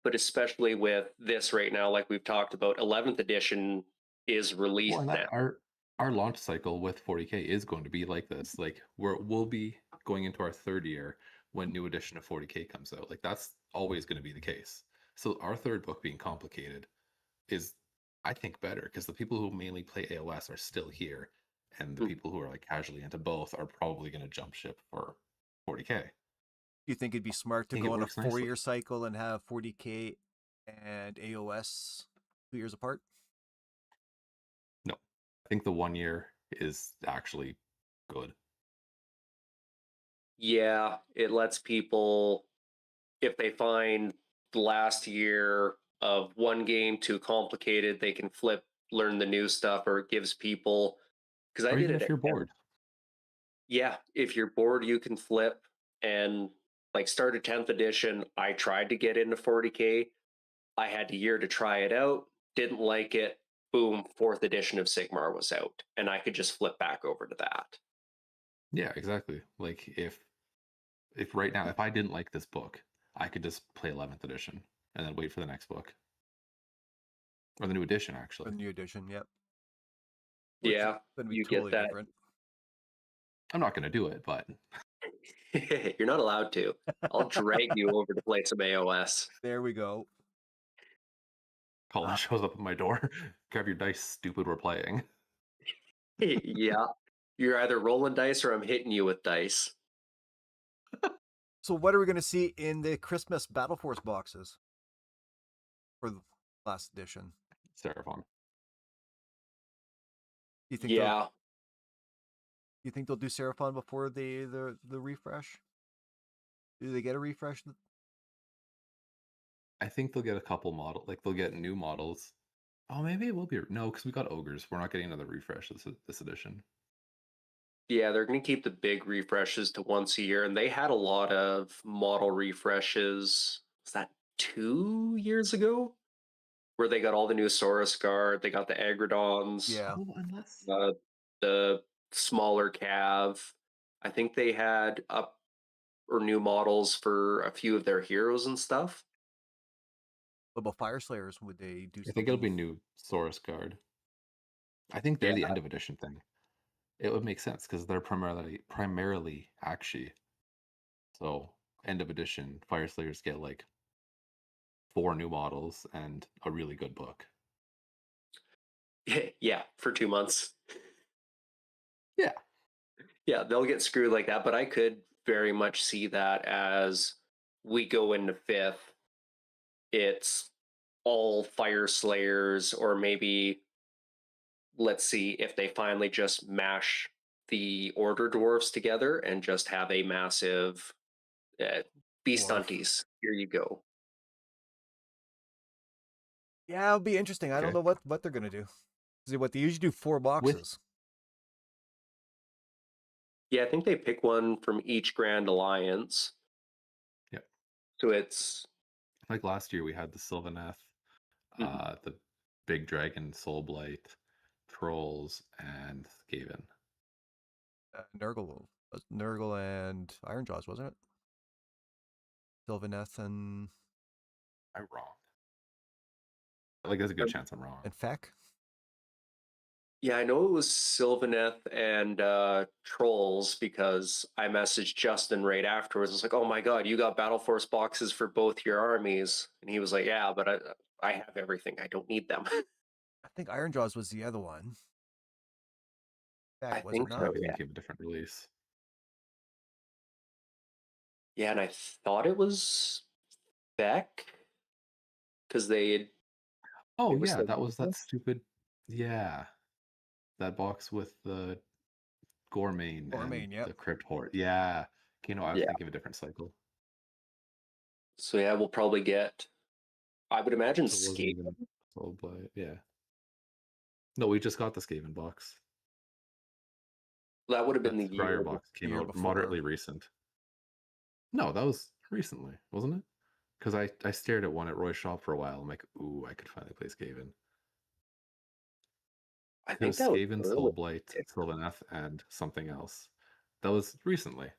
but especially with this right now, like we've talked about, 11th edition is Well, released and now. our launch cycle with 40K is going to be like this. Like we'll be going into our third year when new edition of 40K comes out. Like that's always going to be the case. So our third book being complicated is, I think, better because the people who mainly play AOS are still here, and the people who are like casually into both are probably going to jump ship for 40K. Do you think it'd be smart to think go it on a works nicely. 4-year cycle and have 40K and AOS 2 years apart? No, I think the 1 year is actually good. Yeah, it lets people, if they find the last year of one game too complicated, they can flip, learn the new stuff, or it gives people, because I Or did even it if at you're bored. Yeah, if you're bored, you can flip and like start a 10th edition. I tried to get into 40K. I had a year to try it out, didn't like it. Boom, 4th edition of Sigmar was out, and I could just flip back over to that. Yeah, exactly. Like if right now, if I didn't like this book, I could just play 11th edition and then wait for the next book. Or the new edition, A actually. new edition, yep. Which is Yeah, going to be you totally get that. different. I'm not going to do it, but You're not allowed to. I'll drag you over to play some AOS. There we go. Colin shows up at my door. Grab your dice, stupid, we're playing. Yeah, you're either rolling dice or I'm hitting you with dice. So what are we going to see in the Christmas Battle Force boxes for the last edition? Seraphon. You think Yeah, you think they'll do Seraphon before the refresh? Do they get a refresh? I think they'll get a couple model, like they'll get new models. Oh, maybe it will be no, because we got ogres. We're not getting another refresh this edition. yeah, they're going to keep the big refreshes to once a year, and they had a lot of model refreshes. Was that 2 years ago? Where they got all the new Saurus Guard, they got the Agrodons, Yeah. Oh, unless the smaller Cav. I think they had up or new models for a few of their heroes and stuff. What about Fire Slayers? Would they do I think it'll something? be new Saurus Guard. I think they're Yeah. the end of edition thing. It would make sense because they're primarily Aqshu. So end of edition, Fire Slayers get like 4 new models and a really good book. Yeah, for 2 months. Yeah. Yeah, they'll get screwed like that, but I could very much see that as we go into 5th. It's all Fire Slayers, or maybe let's see if they finally just mash the Order Dwarves together and just have a massive Beast Dwarf. Hunties. Here you go. Yeah, it'll be interesting. I don't Okay. know what they're gonna do. See, what they usually do 4 boxes. Yeah, I think they pick one from each Grand Alliance. Yep. So it's Like last year, we had the Sylvaneth, the Big Dragon, Soulblight, Trolls, and Skaven. Nurgle and Ironjaws, wasn't it? Sylvaneth and I'm wrong. Like, there's a good chance I'm wrong. Feck. Yeah, I know it was Sylvaneth and Trolls because I messaged Justin right afterwards. I was like, "Oh my god, you got Battle Force boxes for both your armies," and he was like, "Yeah, but I have everything. I don't need them." I think Ironjaws was the other one. I Feck, was it think I'm not? so. Yeah, thinking of a different release. yeah, and I thought it was Beck because they had, Oh it was yeah, the that was that stupid. Yeah, that box with the Gormane and Gormane, yep. the Crypt Horde. Yeah, you know, I was yeah. thinking of a different cycle. So yeah, we'll probably get. I would imagine So it wasn't Skate. even sold by yeah. No, we just got the Skaven box. That would have been That the Scryer year. box came year out before. moderately recent. No, that was recently, wasn't it? Because I stared at one at Roy's shop for a while. I'm like, ooh, I could finally play Skaven. I It think was that was Skaven, early. Soulblight, Sylvaneth, and something else. That was recently.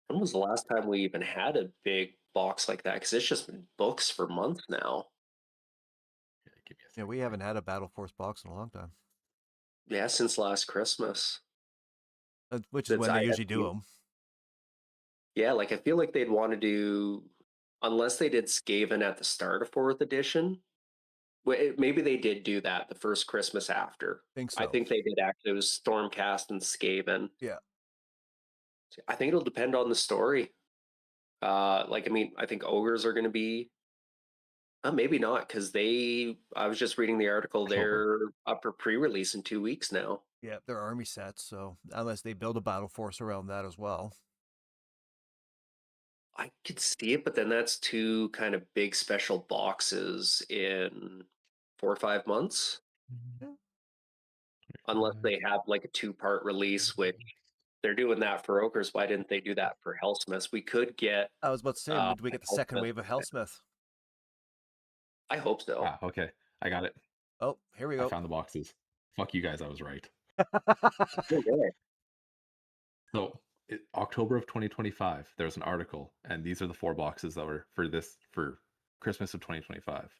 When was the last time we even had a big box like that? Because it's just been books for months now. Yeah, give me a Yeah, second. we haven't had a Battle Force box in a long time. Yeah, since last Christmas. Which is when they usually do them. Yeah, like I feel like they'd want to do, unless they did Skaven at the start of 4th edition. Maybe they did do that the first Christmas after. Think so. I think they did actually. It was Stormcast and Skaven. Yeah. I think it'll depend on the story. I think ogres are going to be. Maybe not, because I was just reading the article. October. They're up for pre-release in 2 weeks now. Yeah, they're army sets, so unless they build a battle force around that as well. I could see it, but then that's 2 kind of big special boxes in 4 or 5 months. Yeah. Unless they have like a 2-part release, which they're doing that for ogres. Why didn't they do that for Hellsmiths? We could get. I was about to say, would we get the second Hellsmith. wave of Hellsmith? I hope so. Ah, okay. I got it. Oh, here we I go. found the boxes. Fuck you guys, I was right. Okay. So October of 2025, there was an article, and these are the 4 boxes that were for Christmas of 2025.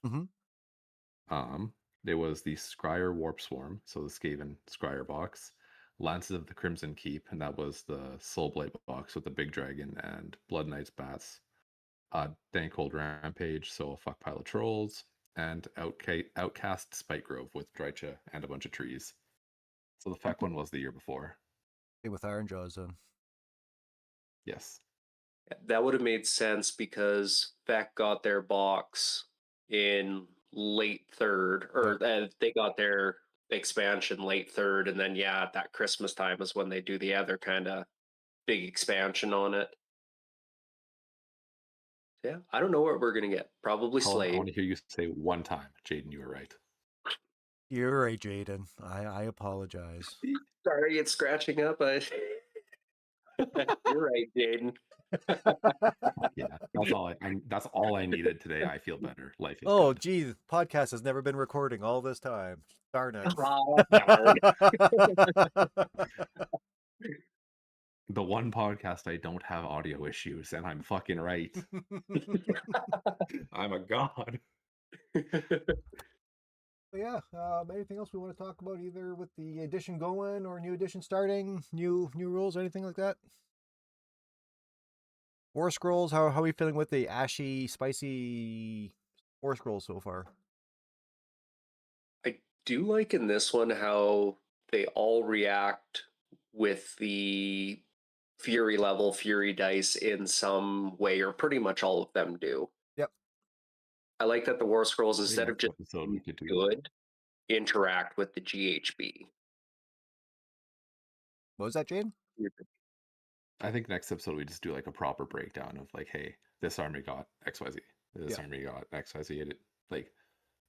There was the Scryer Warp Swarm, so the Skaven Scryer box, Lances of the Crimson Keep, and that was the Soulblight box with the big dragon and Blood Knights bats. Dankold Rampage, so a fuck pile of trolls, and Outcast Spike Grove with Drycha and a bunch of trees. So the feck one was the year before. Same with Iron Jaws then. Yes. That would have made sense because Beck got their box in late 3rd, or they got their expansion late 3rd, and then at that Christmas time is when they do the other kind of big expansion on it. Yeah, I don't know what we're gonna get. Probably Colin, I Slave. want to hear you say one time, Jaden, you were right. You're right, Jaden. I apologize. Sorry, it's scratching up. You're right, Jaden. Yeah, that's all I needed today. I feel better. Life is Oh, good. geez, podcast has never been recording all this time. Darn it. Darn. The one podcast I don't have audio issues, and I'm fucking right. I'm a god. But yeah, anything else we want to talk about, either with the edition going or new edition starting, new rules, anything like that? War Scrolls, how are we feeling with the ashy, spicy War Scrolls so far? I do like in this one how they all react with the Fury level, Fury dice in some way, or pretty much all of them do. Yep. I like that the War Scrolls, instead of just episode we could do good, interact with the GHB. What was that, Jane? I think next episode we just do like a proper breakdown of like, hey, this army got XYZ, this army got XYZ. Like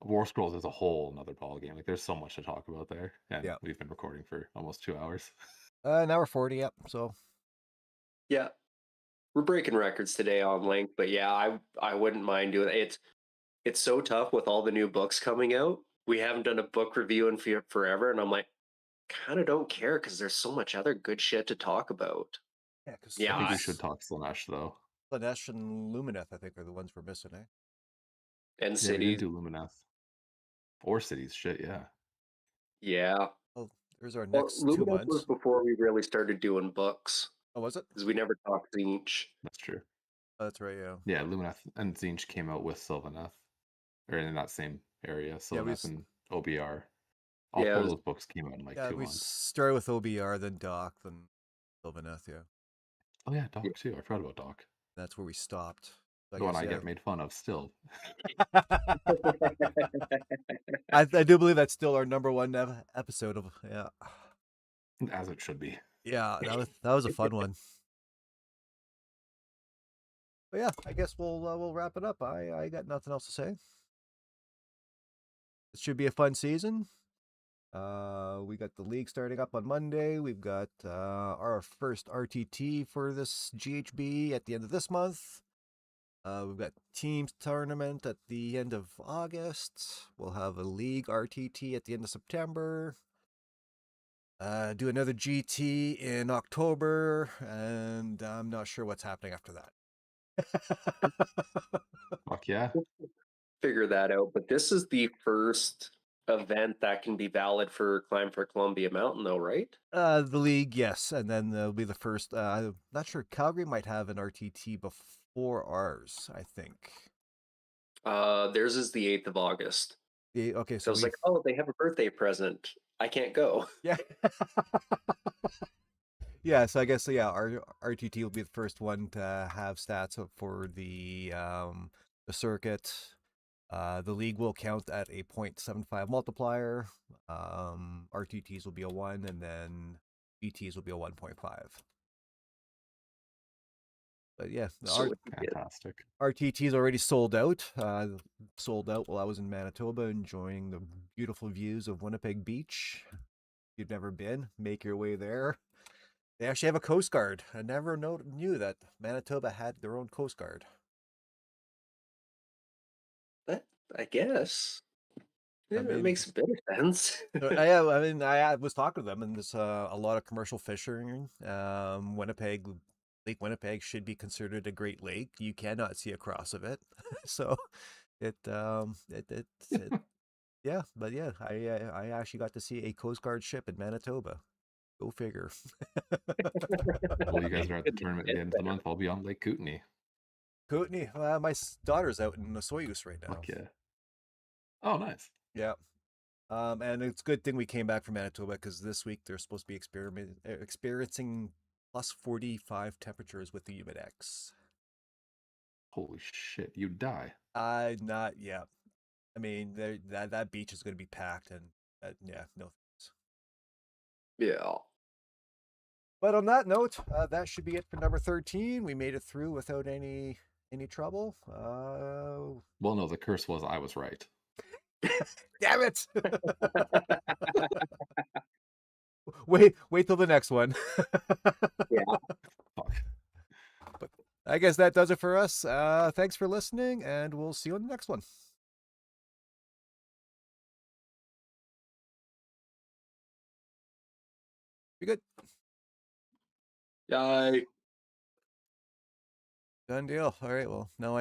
War Scrolls is a whole another ball game. Like there's so much to talk about there, and we've been recording for almost 2 hours. Now we're 40. Yep. So yeah, we're breaking records today on length, but I wouldn't mind doing it. It's so tough with all the new books coming out. We haven't done a book review in forever, and I'm like, kind of don't care because there's so much other good shit to talk about. Yeah, I think we should talk Slaanesh though. Slaanesh and Lumineth, I think, are the ones we're missing, eh? And we cities. didn't do Lumineth. Or cities, shit, yeah. Yeah. Well, there's our next 2 Lumineth months. was before we really started doing books. Oh, was it? Because we never talked Tzeentch. That's true. Oh, that's right, yeah. Yeah, Lumineth and Tzeentch came out with Sylvaneth. Or in that same area, Sylvaneth and OBR. All 4 of those books came out in like 2 months. We started with OBR, then Doc, then Sylvaneth, yeah. Oh yeah, Doc too. I forgot about Doc. That's where we stopped. The one I get made fun of still. I do believe that's still our number 1 episode of As it should be. Yeah, that was a fun one. But yeah, I guess we'll wrap it up. I got nothing else to say. It should be a fun season. We got the league starting up on Monday. We've got our first RTT for this GHB at the end of this month. We've got teams tournament at the end of August. We'll have a league RTT at the end of September. Do another GT in October, and I'm not sure what's happening after that. Fuck yeah. Figure that out. But this is the first event that can be valid for Climb for Columbia Mountain, though, right? The league, yes, and then there'll be the first. I'm not sure. Calgary might have an RTT before ours, I think. Theirs is the 8th of August. Okay, So I so was like, oh, they have a birthday present. I can't go. yeah. Yeah, so I guess our RTT will be the first one to have stats for the circuit. The league will count at a 0.75 multiplier. RTTs will be a 1, and then GTs will be a 1.5. But yeah, So Fantastic. RTT's already sold out. Sold out while I was in Manitoba enjoying the beautiful views of Winnipeg Beach. If you've never been, make your way there. They actually have a Coast Guard. I never knew that Manitoba had their own Coast Guard. I guess. Yeah, I it mean, makes a bit of sense. I was talking to them, and there's a lot of commercial fishing. Lake Winnipeg should be considered a Great Lake. You cannot see across of it, so yeah. But yeah, I actually got to see a Coast Guard ship in Manitoba. Go figure. Well, you guys are at the tournament at the end of the month. I'll be on Lake Kootenay. Kootenay, my daughter's out in the Soyuz right now. Fuck yeah. Oh, nice. Yeah. And it's a good thing we came back from Manitoba because this week they're supposed to be experiencing plus 45 temperatures with the Humidex. Holy shit, you'd die. Not yet. I mean, that beach is going to be packed, and yeah, no thanks. Yeah. But on that note, that should be it for number 13. We made it through without any trouble. Well, no, the curse was I was right. Damn it! Wait till the next one. Yeah. Fuck. But I guess that does it for us. Thanks for listening, and we'll see you on the next one. Be good. Yay. Done deal. All right. Well, now I